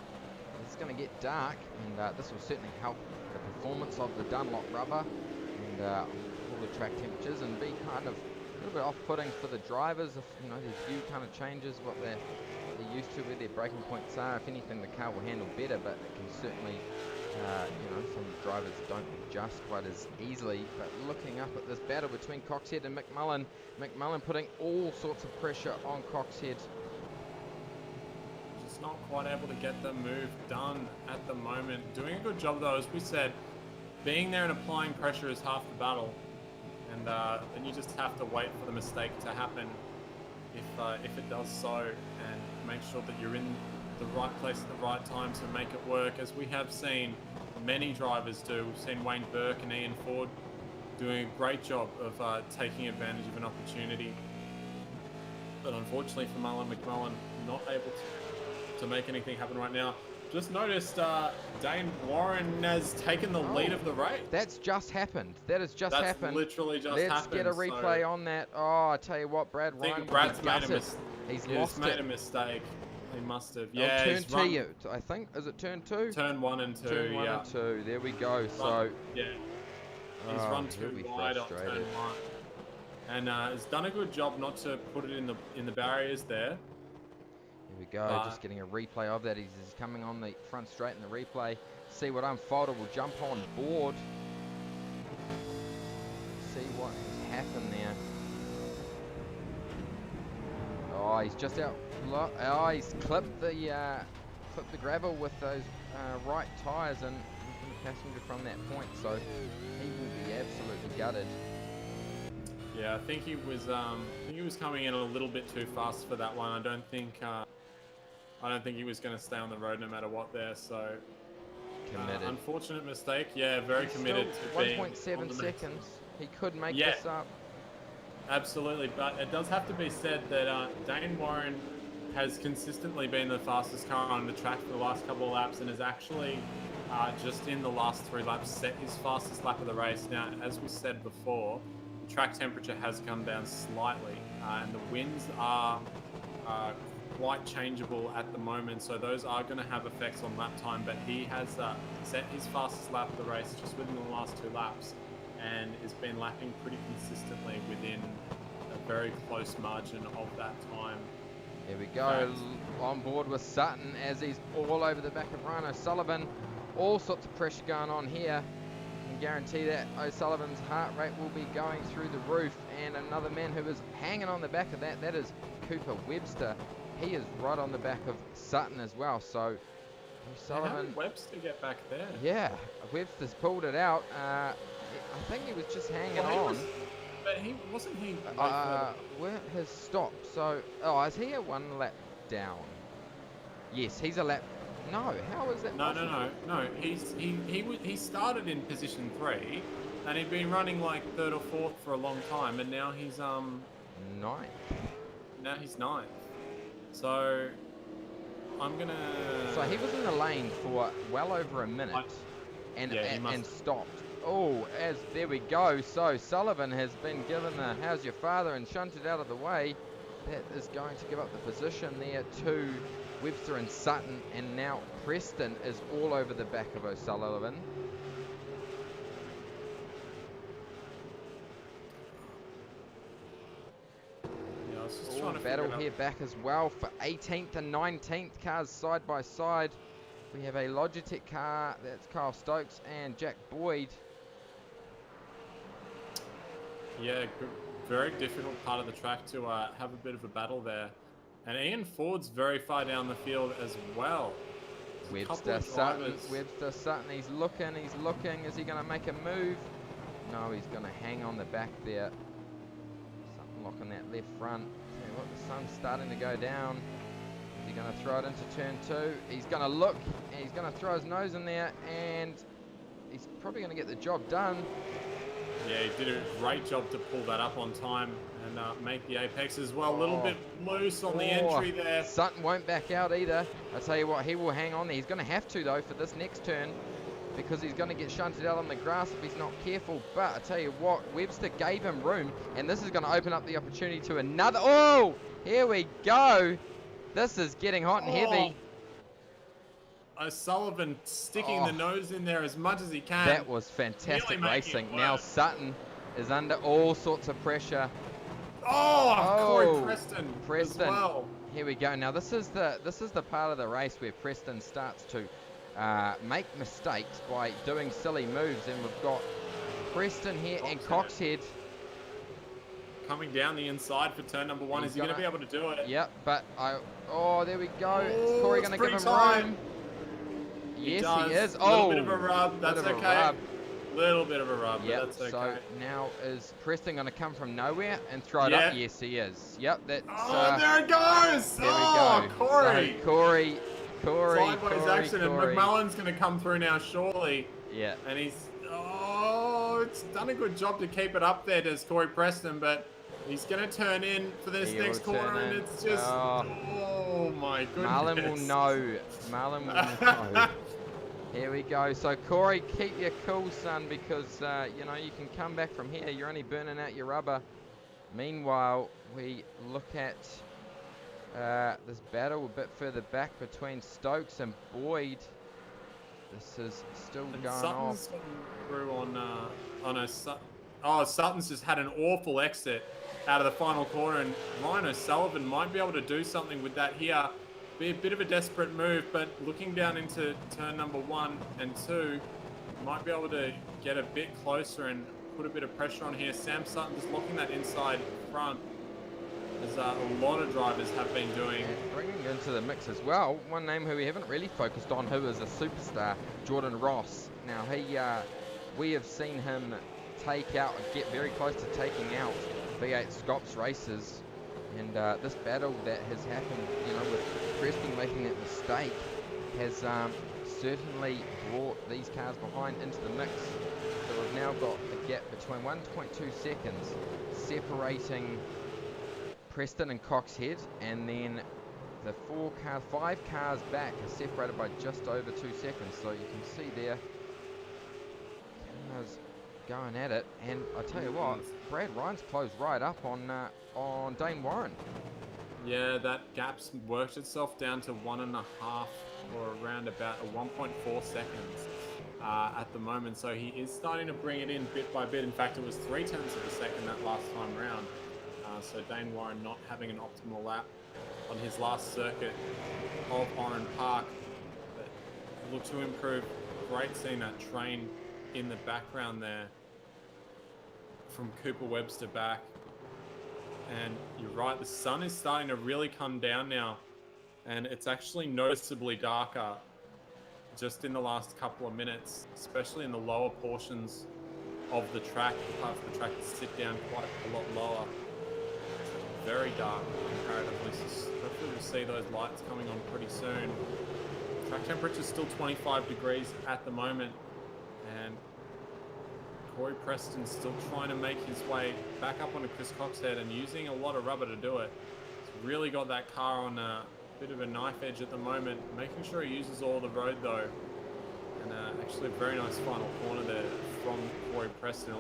[SPEAKER 3] it's going to get dark, and this will certainly help the performance of the Dunlop rubber and all the track temperatures, and be kind of a little bit off-putting for the drivers if, you know, there's few kind of changes what they're used to, where their braking points are. If anything, the car will handle better, but it can certainly, you know, some drivers don't adjust quite as easily. But looking up at this battle between Coxhead and McMullen, McMullen putting all sorts of pressure on Coxhead.
[SPEAKER 2] just not quite able to get the move done at the moment. Doing a good job though, as we said, being there and applying pressure is half the battle. And then you just have to wait for the mistake to happen if it does so, and make sure that you're in the right place at the right time to make it work, as we have seen many drivers do. We've seen Wayne Burke and Ian Ford doing a great job of taking advantage of an opportunity. But unfortunately for McMullen, not able to. to make anything happen right now. Just noticed Dane Warren has taken the lead of the race.
[SPEAKER 3] That's just happened. That has just
[SPEAKER 2] That's
[SPEAKER 3] happened.
[SPEAKER 2] literally just
[SPEAKER 3] Let's
[SPEAKER 2] happened.
[SPEAKER 3] get a replay on that. Oh, I tell you what, Brad
[SPEAKER 2] I think
[SPEAKER 3] Ryan
[SPEAKER 2] Brad's made a
[SPEAKER 3] He's
[SPEAKER 2] He's
[SPEAKER 3] lost
[SPEAKER 2] made
[SPEAKER 3] it.
[SPEAKER 2] a mistake. He must have.
[SPEAKER 3] Oh,
[SPEAKER 2] Yeah,
[SPEAKER 3] turn
[SPEAKER 2] he's
[SPEAKER 3] two, I think. Is it turn 2?
[SPEAKER 2] Turn 1 and 2.
[SPEAKER 3] Turn 1 and 2. There we go. So
[SPEAKER 2] yeah, he's run too wide on turn 1, and has done a good job not to put it in the barriers there.
[SPEAKER 3] Here we go. Just getting a replay of that. He's coming on the front straight in the replay. See what unfolded. We'll jump on board. See what has happened there. Oh, he's just out. Oh, he's clipped the gravel with those right tyres and the passenger from that point. So he will be absolutely gutted.
[SPEAKER 2] Yeah, I think he was coming in a little bit too fast for that one. I don't think he was going to stay on the road no matter what there. So
[SPEAKER 3] Committed.
[SPEAKER 2] unfortunate mistake. Yeah, very committed to being
[SPEAKER 3] 1.7 seconds. He could make this up.
[SPEAKER 2] Absolutely, but it does have to be said that Dane Warren has consistently been the fastest car on the track for the last couple of laps, and has actually just in the last 3 laps set his fastest lap of the race. Now, as we said before, the track temperature has come down slightly, and the winds are quite changeable at the moment, so those are going to have effects on lap time, but he has set his fastest lap of the race just within the last 2 laps, and has been lapping pretty consistently within a very close margin of that time.
[SPEAKER 3] Here we go, on board with Sutton as he's all over the back of Ryan O'Sullivan. All sorts of pressure going on here. I can guarantee that O'Sullivan's heart rate will be going through the roof. And another man who is hanging on the back of that is Cooper Webster. He is right on the back of Sutton as well. So O'Sullivan...
[SPEAKER 2] How did Webster get back there?
[SPEAKER 3] Yeah, Webster's pulled it out. I think he was just hanging on.
[SPEAKER 2] But wasn't he?
[SPEAKER 3] Where has stopped? So, is he a 1 lap down? Yes, he's a lap. No, how is that?
[SPEAKER 2] No. He started in position 3, and he'd been running like 3rd or 4th for a long time, and now he's 9th. Now he's 9th. So I'm gonna. So
[SPEAKER 3] he was in the lane for well over a minute, and stopped. Oh, there we go. So Sullivan has been given the "How's your father?" and shunted out of the way. That is going to give up the position there to Webster and Sutton, and now Preston is all over the back of O'Sullivan.
[SPEAKER 2] Yeah, I was just trying to
[SPEAKER 3] battle here back as well for 18th and 19th cars side by side. We have a Logitech car, that's Kyle Stokes and Jack Boyd.
[SPEAKER 2] Yeah, very difficult part of the track to have a bit of a battle there. And Ian Ford's very far down the field as well.
[SPEAKER 3] Webster Sutton, he's looking. Is he going to make a move? No, he's going to hang on the back there. Something locking that left front. Tell you what, the sun's starting to go down. Is he going to throw it into turn 2? He's going to look, and he's going to throw his nose in there, and he's probably going to get the job done.
[SPEAKER 2] Yeah, he did a great job to pull that up on time and make the apex as well. A little bit loose on the entry there.
[SPEAKER 3] Sutton won't back out either. I tell you what, he will hang on there. He's going to have to, though, for this next turn, because he's going to get shunted out on the grass if he's not careful. But I tell you what, Webster gave him room, and this is going to open up the opportunity to another. Oh, here we go. This is getting hot and heavy.
[SPEAKER 2] O'Sullivan sticking the nose in there as much as he can.
[SPEAKER 3] That was fantastic racing. Now Sutton is under all sorts of pressure.
[SPEAKER 2] Corey Preston as well.
[SPEAKER 3] Here we go. Now this is the part of the race where Preston starts to make mistakes by doing silly moves, and we've got Preston here and Coxhead
[SPEAKER 2] coming down the inside for turn number 1. Is he going to be able to do it?
[SPEAKER 3] Yep, but there we go. Is Corey going to give him room? Yes, he is.
[SPEAKER 2] A little bit of a rub. That's okay. Little bit of a rub, but that's okay.
[SPEAKER 3] So now is Preston going to come from nowhere and throw it up? Yes, he is. Yep, that's...
[SPEAKER 2] there it goes!
[SPEAKER 3] There we go.
[SPEAKER 2] Corey!
[SPEAKER 3] So Corey.
[SPEAKER 2] Sideways action, and McMullen's going to come through now, surely.
[SPEAKER 3] Yeah.
[SPEAKER 2] And he's... it's done a good job to keep it up there, does Corey Preston, but He's going to turn in for this
[SPEAKER 3] He
[SPEAKER 2] next
[SPEAKER 3] will turn
[SPEAKER 2] corner, and
[SPEAKER 3] in.
[SPEAKER 2] it's just... Oh, my goodness.
[SPEAKER 3] Marlon will know. Marlon will know. Here we go. So, Corey, keep your cool, son, because, you know, you can come back from here. You're only burning out your rubber. Meanwhile, we look at this battle a bit further back between Stokes and Boyd. This is still
[SPEAKER 2] and
[SPEAKER 3] going
[SPEAKER 2] Sutton's
[SPEAKER 3] off.
[SPEAKER 2] gotten through on a... Oh, Sutton's just had an awful exit out of the final corner, and Ryan O'Sullivan might be able to do something with that here. Be a bit of a desperate move, but looking down into turn number 1 and 2, might be able to get a bit closer and put a bit of pressure on here. Sam Sutton just locking that inside front, as a lot of drivers have been doing.
[SPEAKER 3] And bringing into the mix as well, one name who we haven't really focused on, who is a superstar, Jordan Ross. Now, we have seen him get very close to taking out V8 Scops races, and this battle that has happened, you know, with Preston making that mistake, has certainly brought these cars behind into the mix. So we've now got a gap between 1.2 seconds separating Preston and Coxhead, and then the 5 cars back are separated by just over 2 seconds. So you can see there, cars going at it, and I tell you what, Brad Ryan's closed right up on Dane Warren.
[SPEAKER 2] Yeah, that gap's worked itself down to 1.5 or around about a 1.4 seconds at the moment. So he is starting to bring it in bit by bit. In fact, it was 0.3 of a second that last time round. So Dane Warren not having an optimal lap on his last circuit of Oran Park. But look to improve. Great seeing that train in the background there from Cooper Webster back. And you're right, the sun is starting to really come down now, and it's actually noticeably darker just in the last couple of minutes, especially in the lower portions of the track, the parts of the track that sit down quite a lot lower. It's very dark comparatively, so hopefully we'll see those lights coming on pretty soon. Track temperature is still 25 degrees at the moment, and Corey Preston's still trying to make his way back up onto Chris Coxhead and using a lot of rubber to do it. He's really got that car on a bit of a knife edge at the moment, making sure he uses all the road though. And actually a very nice final corner there from Corey Preston.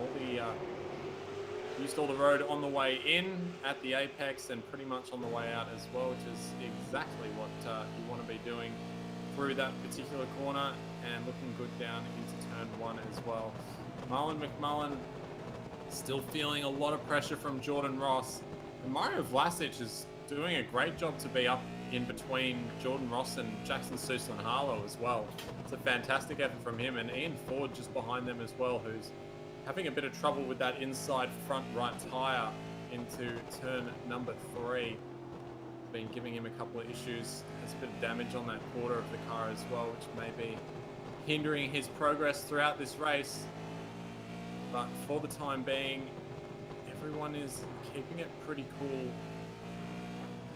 [SPEAKER 2] Used all the road on the way in at the apex and pretty much on the way out as well, which is exactly what you want to be doing through that particular corner, and looking good down into turn 1 as well. Marlon McMullen still feeling a lot of pressure from Jordan Ross. And Mario Vlasic is doing a great job to be up in between Jordan Ross and Jackson Susan Harlow as well. It's a fantastic effort from him, and Ian Ford just behind them as well, who's having a bit of trouble with that inside front right tyre into turn number 3. Been giving him a couple of issues. Has a bit of damage on that quarter of the car as well, which may be hindering his progress throughout this race. But for the time being, everyone is keeping it pretty cool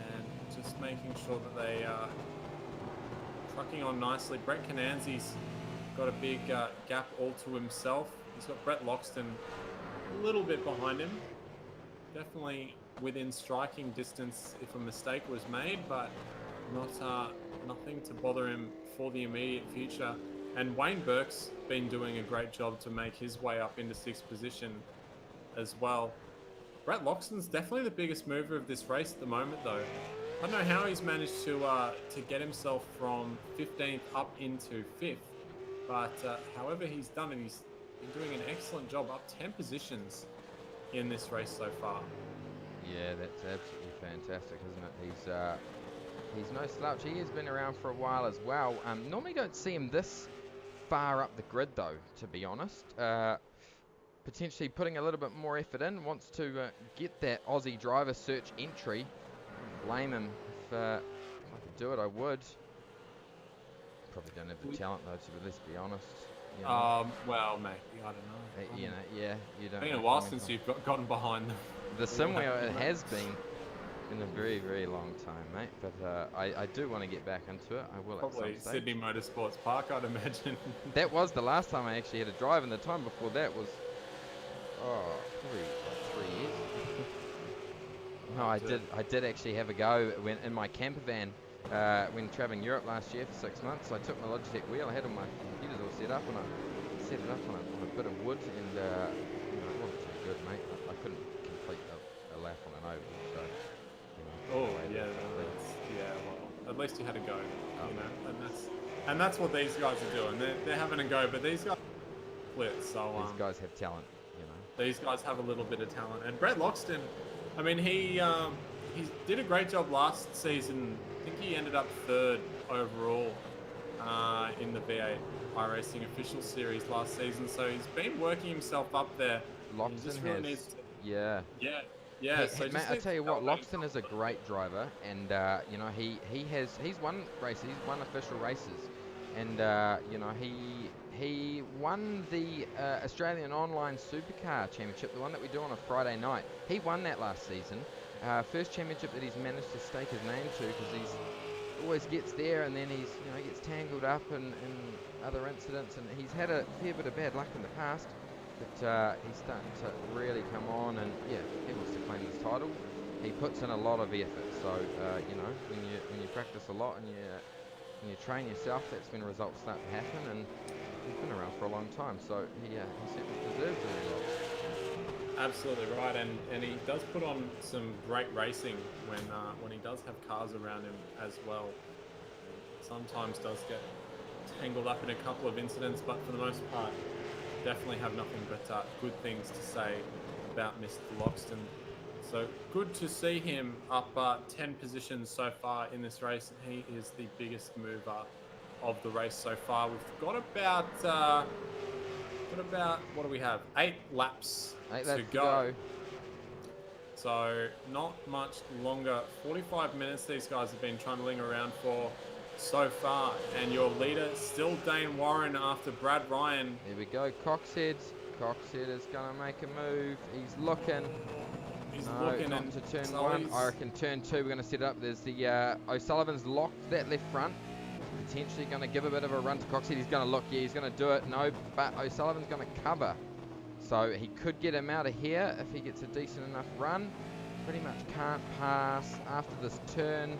[SPEAKER 2] and just making sure that they are trucking on nicely. Brett Cananzi's got a big gap all to himself. He's got Brett Loxton a little bit behind him. Definitely within striking distance if a mistake was made, but nothing to bother him for the immediate future. And Wayne Burke's been doing a great job to make his way up into 6th position as well. Brett Loxton's definitely the biggest mover of this race at the moment though. I don't know how he's managed to get himself from 15th up into 5th, but however he's done it, he's been doing an excellent job, up 10 positions in this race so far.
[SPEAKER 3] Yeah, that's absolutely fantastic, isn't it? He's no slouch. He has been around for a while as well. Normally don't see him this far up the grid though, to be honest. Potentially putting a little bit more effort in, wants to get that Aussie driver search entry. I wouldn't blame him. If I could do it, I would. Probably don't have the talent though, let's be honest. You know.
[SPEAKER 2] Well, maybe, I don't know.
[SPEAKER 3] You know, yeah, you don't.
[SPEAKER 2] It's been a while since you've gotten behind them.
[SPEAKER 3] The Simway it has been in a very, very long time, mate. But I do want to get back into it. I will
[SPEAKER 2] Probably
[SPEAKER 3] at some stage.
[SPEAKER 2] Sydney Motorsports Park, I'd imagine.
[SPEAKER 3] That was the last time I actually had a drive, and the time before that was, probably like 3 years. No, I did actually have a go when in my camper van when traveling Europe last year for 6 months. I took my Logitech wheel, I had all my computers all set up, and I set it up on a bit of wood, and it wasn't too good, mate. I couldn't complete a lap on an oval, so
[SPEAKER 2] Oh yeah, well, at least you had a go, and that's what these guys are doing. They're having a go, but these guys split. So
[SPEAKER 3] these guys have talent,
[SPEAKER 2] These guys have a little bit of talent, and Brett Loxton, I mean, he did a great job last season. I think he ended up 3rd overall in the V8 iRacing official series last season. So he's been working himself up there.
[SPEAKER 3] Loxton has,
[SPEAKER 2] yeah. So
[SPEAKER 3] mate, I tell you what, Loxton is a great driver, and he's won races, he's won official races, and he won the Australian Online Supercar Championship, the one that we do on a Friday night. He won that last season. First championship that he's managed to stake his name to, because he's always gets there and then he's gets tangled up in other incidents, and he's had a fair bit of bad luck in the past, but he's starting to really come on, and yeah, he wants to claim this title. He puts in a lot of effort, so when you practice a lot and you train yourself, that's when results start to happen, and he's been around for a long time, so he certainly deserves the result.
[SPEAKER 2] Absolutely right, and he does put on some great racing when he does have cars around him as well. Sometimes does get tangled up in a couple of incidents, but for the most part, definitely have nothing but good things to say about Mr. Loxton. So good to see him up 10 positions so far in this race. He is the biggest mover of the race so far. We've got about what do we have? 8 laps to go. So not much longer. 45 minutes these guys have been trundling around for so far, and your leader still Dane Warren after Brad Ryan.
[SPEAKER 3] Here we go, Coxhead. Coxhead is going to make a move. He's looking.
[SPEAKER 2] He's looking
[SPEAKER 3] into turn 1. I reckon turn 2 we're going to set it up. There's the O'Sullivan's locked that left front. Potentially going to give a bit of a run to Coxhead. He's going to look. Yeah, he's going to do it. No, but O'Sullivan's going to cover. So he could get him out of here if he gets a decent enough run. Pretty much can't pass after this turn.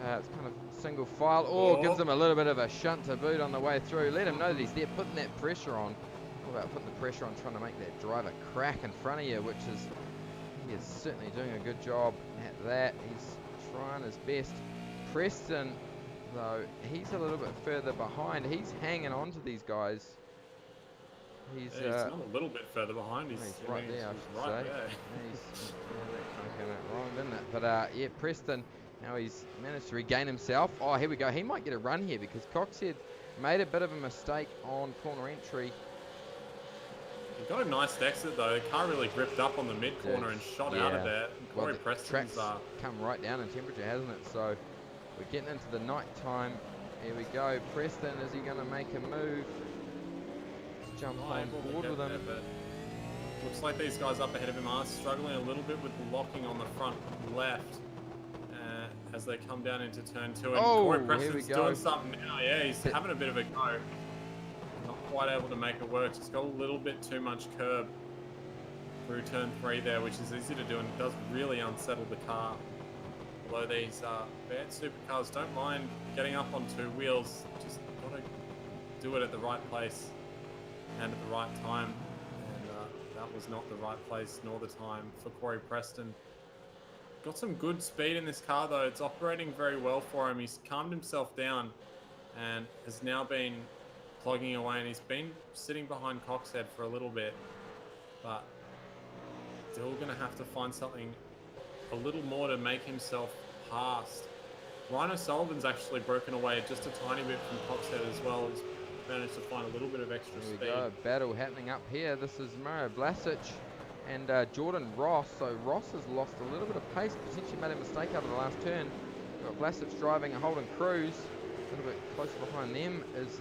[SPEAKER 3] It's kind of single file. Oh, gives him a little bit of a shunt to boot on the way through. Let him know that he's there, putting that pressure on. All about putting the pressure on, trying to make that driver crack in front of you, which is, he is certainly doing a good job at that. He's trying his best. Preston, though, he's a little bit further behind. He's hanging on to these guys. He's
[SPEAKER 2] not a little bit further behind. He's
[SPEAKER 3] right there, I should
[SPEAKER 2] right
[SPEAKER 3] say.
[SPEAKER 2] there.
[SPEAKER 3] That kind of came out wrong, didn't it? But yeah, Preston, now he's managed to regain himself. Oh, here we go. He might get a run here because Coxhead made a bit of a mistake on corner entry.
[SPEAKER 2] He got a nice exit though. The car really gripped up on the mid corner and shot out of there.
[SPEAKER 3] Well, the track's come right down in temperature, hasn't it? So we're getting into the night time. Here we go. Preston, is he going to make a move? Jump on board with him.
[SPEAKER 2] Looks like these guys up ahead of him are struggling a little bit with the locking on the front left as they come down into turn 2. And Corey Preston's doing something now. Yeah, he's having a bit of a go. Not quite able to make it work. Just got a little bit too much curb through turn 3 there, which is easy to do, and it does really unsettle the car. Although these V8 Supercars don't mind getting up on 2 wheels, just got to do it at the right place and at the right time. And that was not the right place nor the time for Corey Preston. Got some good speed in this car though. It's operating very well for him. He's calmed himself down and has now been plugging away, and he's been sitting behind Coxhead for a little bit, but still going to have to find something a little more to make himself past. Ryan O'Sullivan's actually broken away just a tiny bit from Coxhead as well. He's managed to find a little bit of extra speed.
[SPEAKER 3] There we go, battle happening up here. This is Mario Blasic and Jordan Ross. So Ross has lost a little bit of pace, potentially made a mistake out of the last turn. We've got Blasic driving a Holden Cruise. A little bit closer behind them is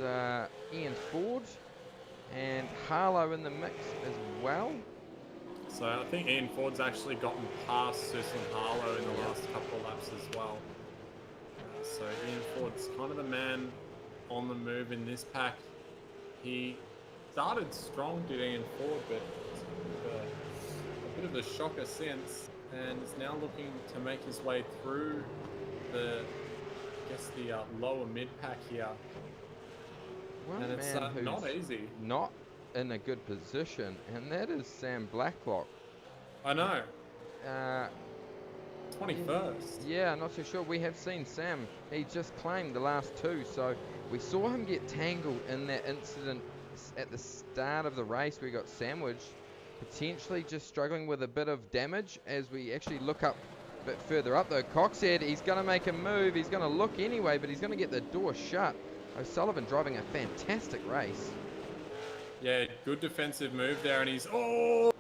[SPEAKER 3] Ian Ford and Harlow in the mix as well.
[SPEAKER 2] So I think Ian Ford's actually gotten past Susan Harlow in the last couple of laps as well. So Ian Ford's kind of the man on the move in this pack. He started strong, did Ian Ford, but a bit of a shocker since. and is now looking to make his way through the lower mid-pack here.
[SPEAKER 3] One
[SPEAKER 2] And it's
[SPEAKER 3] man who's
[SPEAKER 2] not easy.
[SPEAKER 3] not in a good position, and that is Sam Blacklock.
[SPEAKER 2] I know. 21st.
[SPEAKER 3] Yeah, not too sure. We have seen Sam. He just claimed the last two, so we saw him get tangled in that incident at the start of the race. We got sandwiched, potentially just struggling with a bit of damage as we actually look up a bit further up though. Coxhead, he's going to make a move. He's going to look anyway, but he's going to get the door shut. O'Sullivan driving a fantastic race.
[SPEAKER 2] Yeah, good defensive move there, and he's... Oh!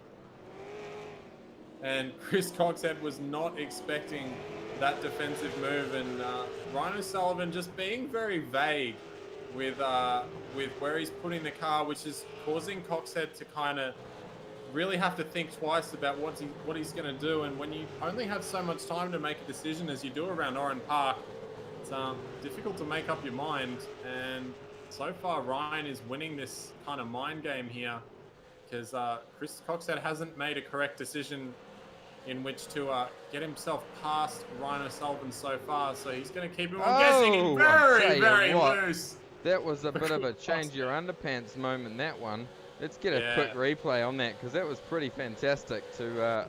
[SPEAKER 2] And Chris Coxhead was not expecting that defensive move, and Ryan O'Sullivan just being very vague with where he's putting the car, which is causing Coxhead to kind of really have to think twice about what he's going to do. And when you only have so much time to make a decision as you do around Oran Park, it's difficult to make up your mind. And so far, Ryan is winning this kind of mind game here, because Chris Coxhead hasn't made a correct decision in which to get himself past Ryan O'Sullivan so far. So he's going to keep him on guessing and very loose.
[SPEAKER 3] That was a bit of a change your underpants moment, that one. Let's get a quick replay on that, because that was pretty fantastic to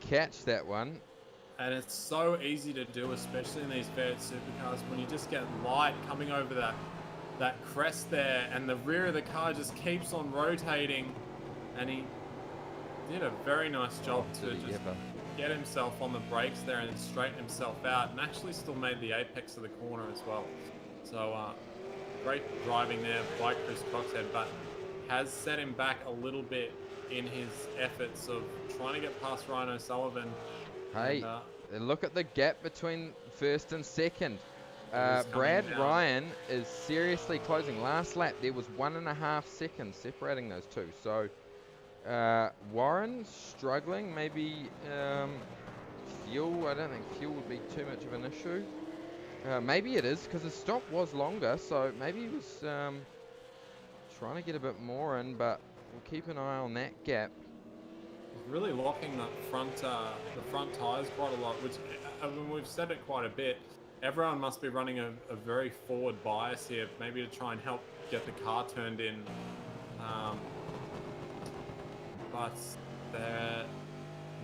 [SPEAKER 3] catch that one.
[SPEAKER 2] And it's so easy to do, especially in these V8 Supercars, when you just get light coming over that crest there, and the rear of the car just keeps on rotating, and he did a very nice job to just get himself on the brakes there and straighten himself out, and actually still made the apex of the corner as well. So great driving there by Chris Coxhead, but has set him back a little bit in his efforts of trying to get past Ryan O'Sullivan.
[SPEAKER 3] Hey, look at the gap between first and second. Brad Ryan is seriously closing. Last lap, there was 1.5 seconds separating those two. So Warren struggling, maybe fuel. I don't think fuel would be too much of an issue. Maybe it is, because the stop was longer, so maybe he was trying to get a bit more in, but we'll keep an eye on that gap.
[SPEAKER 2] He's really locking the front tyres quite a lot, which, I mean, we've said it quite a bit. Everyone must be running a very forward bias here, maybe to try and help get the car turned in. But they're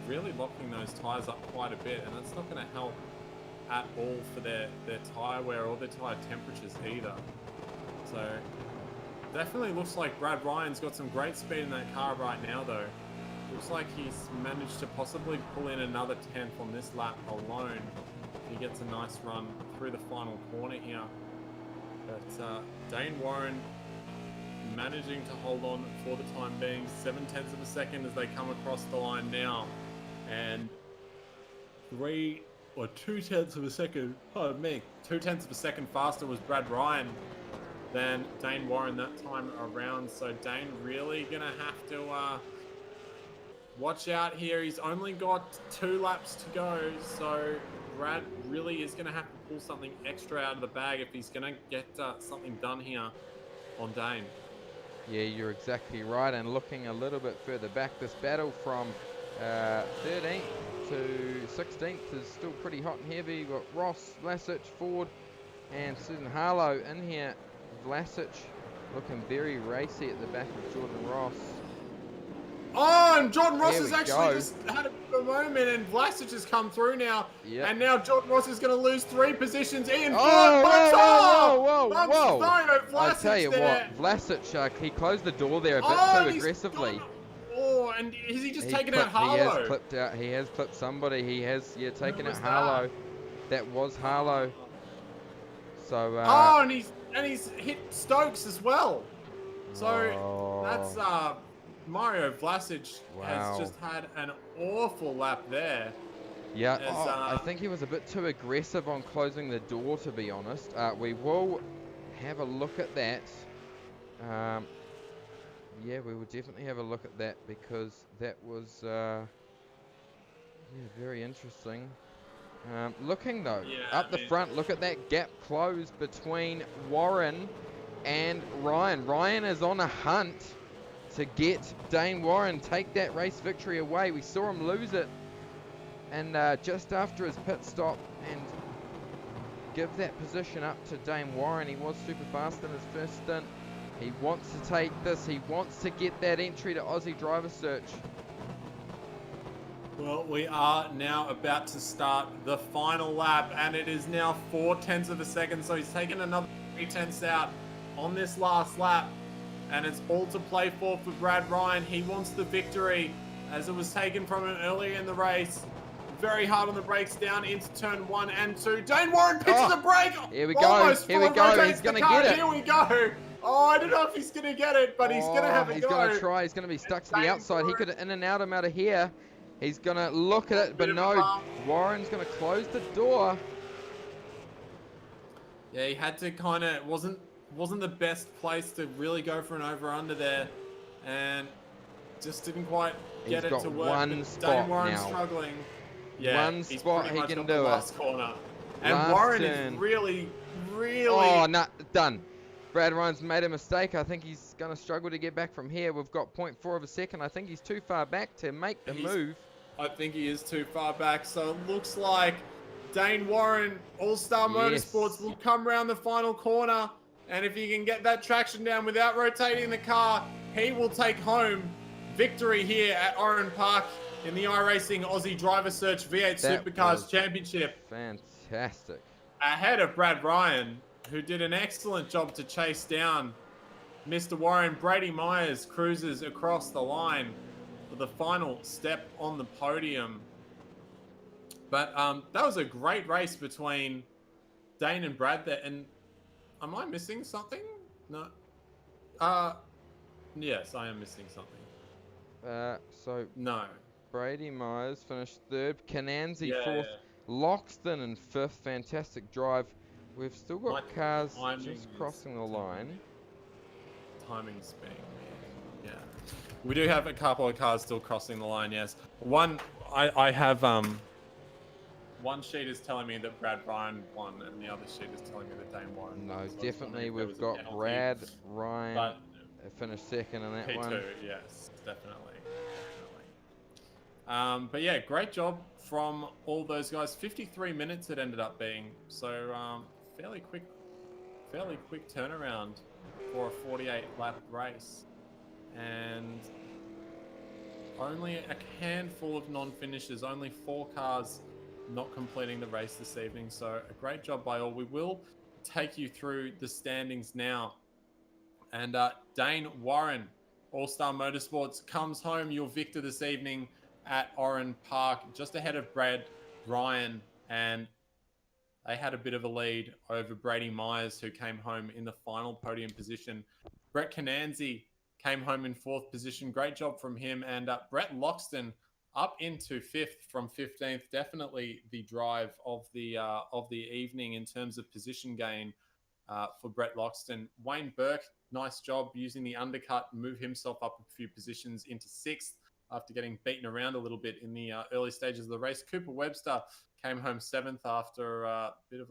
[SPEAKER 2] really locking those tyres up quite a bit, and that's not going to help at all for their tyre wear or their tyre temperatures either. So definitely looks like Brad Ryan's got some great speed in that car right now though. Looks like he's managed to possibly pull in another 10th on this lap alone. He gets a nice run through the final corner here. But Dane Warren managing to hold on for the time being, 0.7 of a second as they come across the line now. And 2/10 of a second, oh man, 2/10 of a second faster was Brad Ryan than Dane Warren that time around. So Dane really gonna have to watch out here. He's only got 2 laps to go, so Brad really is gonna have to pull something extra out of the bag if he's gonna get something done here on Dane.
[SPEAKER 3] Yeah, you're exactly right. And looking a little bit further back, this battle from 13th to 16th is still pretty hot and heavy. You've got Ross, Vlasic, Ford, and Susan Harlow in here. Vlasic looking very racy at the back of Jordan Ross.
[SPEAKER 2] Oh, and Jordan Ross has actually just had a moment, and Vlasic has come through now.
[SPEAKER 3] Yep.
[SPEAKER 2] And now Jordan Ross is going to lose 3 positions in.
[SPEAKER 3] Whoa! I tell you what, Vlasic, he closed the door there a bit too aggressively.
[SPEAKER 2] Oh, and is he just taking out Harlow?
[SPEAKER 3] He has clipped somebody. He has, taken out Harlow. That was Harlow. So.
[SPEAKER 2] And he's hit Stokes as well. So that's Mario Vlasic has just had an awful lap there.
[SPEAKER 3] Yeah, I think he was a bit too aggressive on closing the door, to be honest. We will have a look at that. Yeah, we will definitely have a look at that, because that was very interesting. Looking though, up the front, look at that gap closed between Warren and Ryan. Ryan is on a hunt to get Dane Warren take that race victory away. We saw him lose it and just after his pit stop and give that position up to Dane Warren. He was super fast in his first stint. He wants to take this. He wants to get that entry to Aussie Driver Search.
[SPEAKER 2] Well, we are now about to start the final lap, and it is now 0.4 of a second, so he's taken another 0.3 out on this last lap, and it's all to play for Brad Ryan. He wants the victory, as it was taken from him earlier in the race. Very hard on the brakes down into turn 1 and 2. Dane Warren pitches a brake.
[SPEAKER 3] Here we go. Here we go. He's going to get it.
[SPEAKER 2] Here we go. Oh, I don't know if he's going to get it, but he's going to have a go.
[SPEAKER 3] He's going to try. He's going to be stuck to the outside. He could in and out him out of here. He's going to look at it, but no. Warren's going to close the door.
[SPEAKER 2] Yeah, he had to kind of, wasn't the best place to really go for an over-under there, and just didn't quite get it to work.
[SPEAKER 3] One spot
[SPEAKER 2] Dane Warren's
[SPEAKER 3] now.
[SPEAKER 2] Struggling. Yeah,
[SPEAKER 3] one spot he can do it.
[SPEAKER 2] Last corner. And
[SPEAKER 3] Last
[SPEAKER 2] Warren
[SPEAKER 3] turn.
[SPEAKER 2] is really.
[SPEAKER 3] Oh, no, done. Brad Ryan's made a mistake. I think he's going to struggle to get back from here. We've got 0.4 of a second. I think he's too far back to make the move.
[SPEAKER 2] I think he is too far back. So it looks like Dane Warren, All-Star Motorsports, will come around the final corner. And if he can get that traction down without rotating the car, he will take home victory here at Oran Park in the iRacing Aussie Driver Search V8 Supercars Championship.
[SPEAKER 3] Fantastic.
[SPEAKER 2] Ahead of Brad Ryan, who did an excellent job to chase down Mr. Warren. Brady Myers cruises across the line for the final step on the podium. But that was a great race between Dane and Brad there. And am I missing something? No. Yes, I am missing something.
[SPEAKER 3] So
[SPEAKER 2] no.
[SPEAKER 3] Brady Myers finished third. Kananzi fourth. Loxton in fifth. Fantastic drive. We've still got cars just crossing the line.
[SPEAKER 2] Timing's being weird. Yeah. We do have a couple of cars still crossing the line, yes. I have one sheet is telling me that Brad Ryan won, and the other sheet is telling me that Dane Warren won.
[SPEAKER 3] No, definitely we've got Brad Ryan finished second in that
[SPEAKER 2] P2,
[SPEAKER 3] one.
[SPEAKER 2] yes, definitely. But yeah, great job from all those guys. 53 minutes it ended up being, so fairly quick turnaround for a 48 lap race, and only a handful of non-finishers, only 4 cars not completing the race this evening. So a great job by all. We will take you through the standings now, and Dane Warren, All-Star Motorsports, comes home your victor this evening at Oran Park, just ahead of Brad Ryan, and they had a bit of a lead over Brady Myers, who came home in the final podium position. Brett Kananzi came home in 4th position. Great job from him. And Brett Loxton up into 5th from 15th. Definitely the drive of the evening in terms of position gain for Brett Loxton. Wayne Burke, nice job using the undercut, move himself up a few positions into 6th after getting beaten around a little bit in the early stages of the race. Cooper Webster came home 7th after a bit of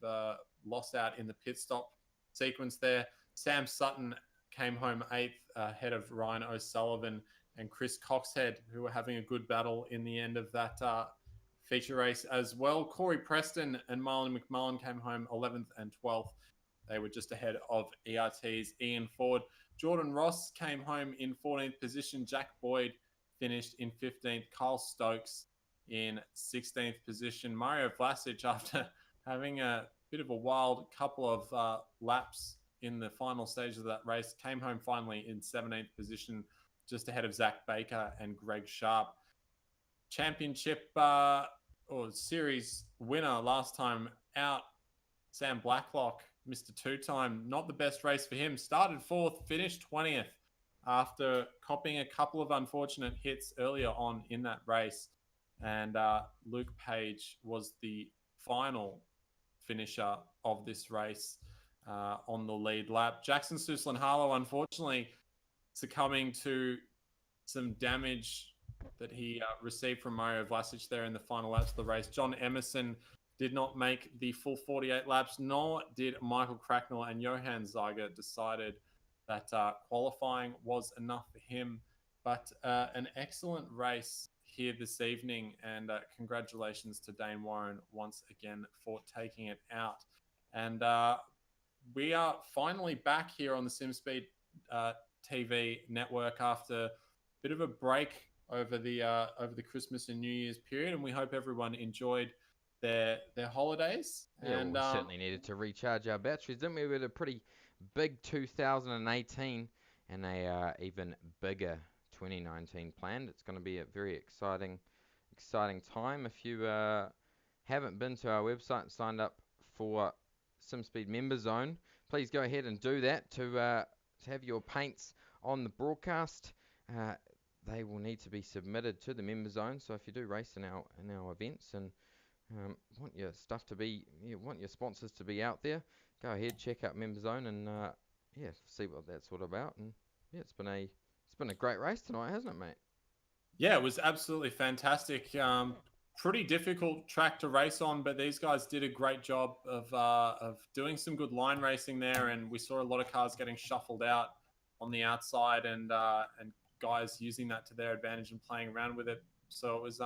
[SPEAKER 2] a loss out in the pit stop sequence there. Sam Sutton came home 8th ahead of Ryan O'Sullivan and Chris Coxhead, who were having a good battle in the end of that feature race as well. Corey Preston and Marlon McMullen came home 11th and 12th. They were just ahead of ERT's Ian Ford. Jordan Ross came home in 14th position. Jack Boyd finished in 15th. Carl Stokes in 16th position. Mario Vlasic, after having a bit of a wild couple of laps in the final stages of that race, came home finally in 17th position, just ahead of Zach Baker and Greg Sharp. Championship or series winner last time out, Sam Blacklock, Mr. Two-Time. Not the best race for him. Started 4th, finished 20th after copying a couple of unfortunate hits earlier on in that race. And Luke Page was the final finisher of this race on the lead lap. Jackson Suslan-Harlow, unfortunately, succumbing to some damage that he received from Mario Vlasic there in the final laps of the race. John Emerson did not make the full 48 laps, nor did Michael Cracknell, and Johan Zeiger decided that qualifying was enough for him. But an excellent race here this evening, and congratulations to Dane Warren once again for taking it out. And we are finally back here on the SimSpeed TV network after a bit of a break over the Christmas and New Year's period, and we hope everyone enjoyed their holidays.
[SPEAKER 3] Yeah,
[SPEAKER 2] and
[SPEAKER 3] we certainly needed to recharge our batteries, didn't we? We had a pretty big 2018 and a even bigger 2019 planned. It's going to be a very exciting time. If you haven't been to our website and signed up for SimSpeed Member Zone, please go ahead and do that to have your paints on the broadcast. They will need to be submitted to the Member Zone. So if you do race in our events and want your stuff to be, you want your sponsors to be out there, go ahead, check out Member Zone and see what that's all about. And yeah, it's been a great race tonight, hasn't it, mate?
[SPEAKER 2] Yeah, it was absolutely fantastic. Pretty difficult track to race on, but these guys did a great job of doing some good line racing there, and we saw a lot of cars getting shuffled out on the outside, and guys using that to their advantage and playing around with it. So it was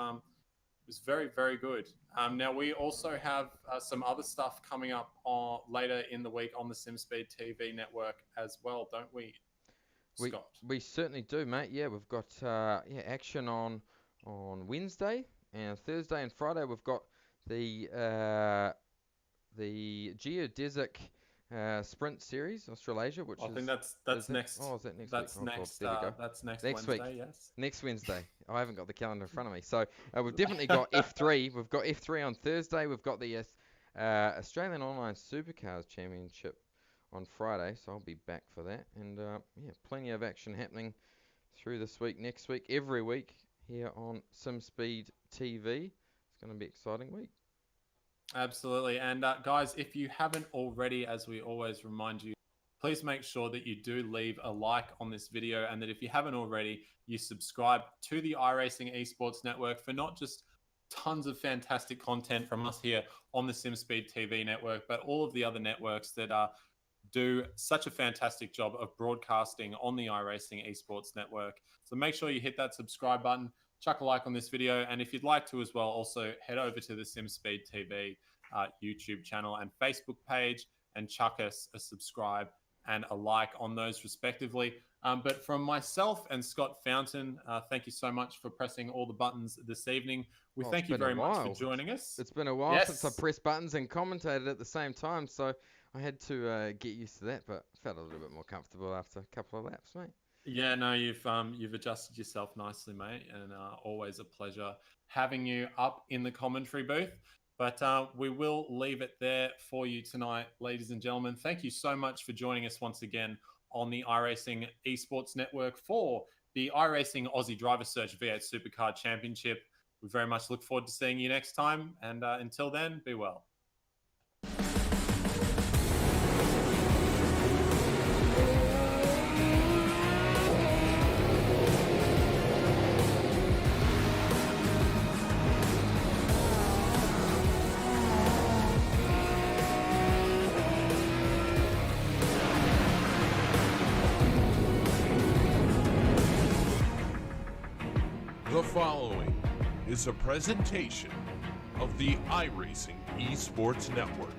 [SPEAKER 2] very, very good. Now we also have some other stuff coming up later in the week on the SimSpeed TV network as well, don't we, Scott?
[SPEAKER 3] We certainly do, mate. Yeah, we've got action on Wednesday and Thursday and Friday. We've got the Geodesic Sprint Series Australasia, which
[SPEAKER 2] I think that's next.
[SPEAKER 3] Oh, is that next
[SPEAKER 2] that's
[SPEAKER 3] week?
[SPEAKER 2] next.
[SPEAKER 3] There we go.
[SPEAKER 2] That's next
[SPEAKER 3] Wednesday.
[SPEAKER 2] Week. Yes.
[SPEAKER 3] Next Wednesday. I haven't got the calendar in front of me. So we've definitely got F3. We've got F3 on Thursday. We've got the Australian Online Supercars Championship on Friday. So I'll be back for that. And plenty of action happening through this week, next week, every week here on SimSpeed TV. It's going to be an exciting week.
[SPEAKER 2] Absolutely. And guys, if you haven't already, as we always remind you, please make sure that you do leave a like on this video, and that if you haven't already, you subscribe to the iRacing Esports Network for not just tons of fantastic content from us here on the SimSpeed TV network, but all of the other networks that do such a fantastic job of broadcasting on the iRacing Esports Network. So make sure you hit that subscribe button, chuck a like on this video, and if you'd like to as well, also head over to the SimSpeed TV YouTube channel and Facebook page and chuck us a subscribe and a like on those respectively. But from myself and Scott Fountain, thank you so much for pressing all the buttons this evening. We thank you very much for joining us.
[SPEAKER 3] It's been a while since I pressed buttons and commentated at the same time, so I had to get used to that, but felt a little bit more comfortable after a couple of laps, mate.
[SPEAKER 2] Yeah, no, you've adjusted yourself nicely, mate, and always a pleasure having you up in the commentary booth. But we will leave it there for you tonight, ladies and gentlemen. Thank you so much for joining us once again on the iRacing Esports Network for the iRacing Aussie Driver Search V8 Supercar Championship. We very much look forward to seeing you next time, and until then, be well.
[SPEAKER 1] The following is a presentation of the iRacing Esports Network.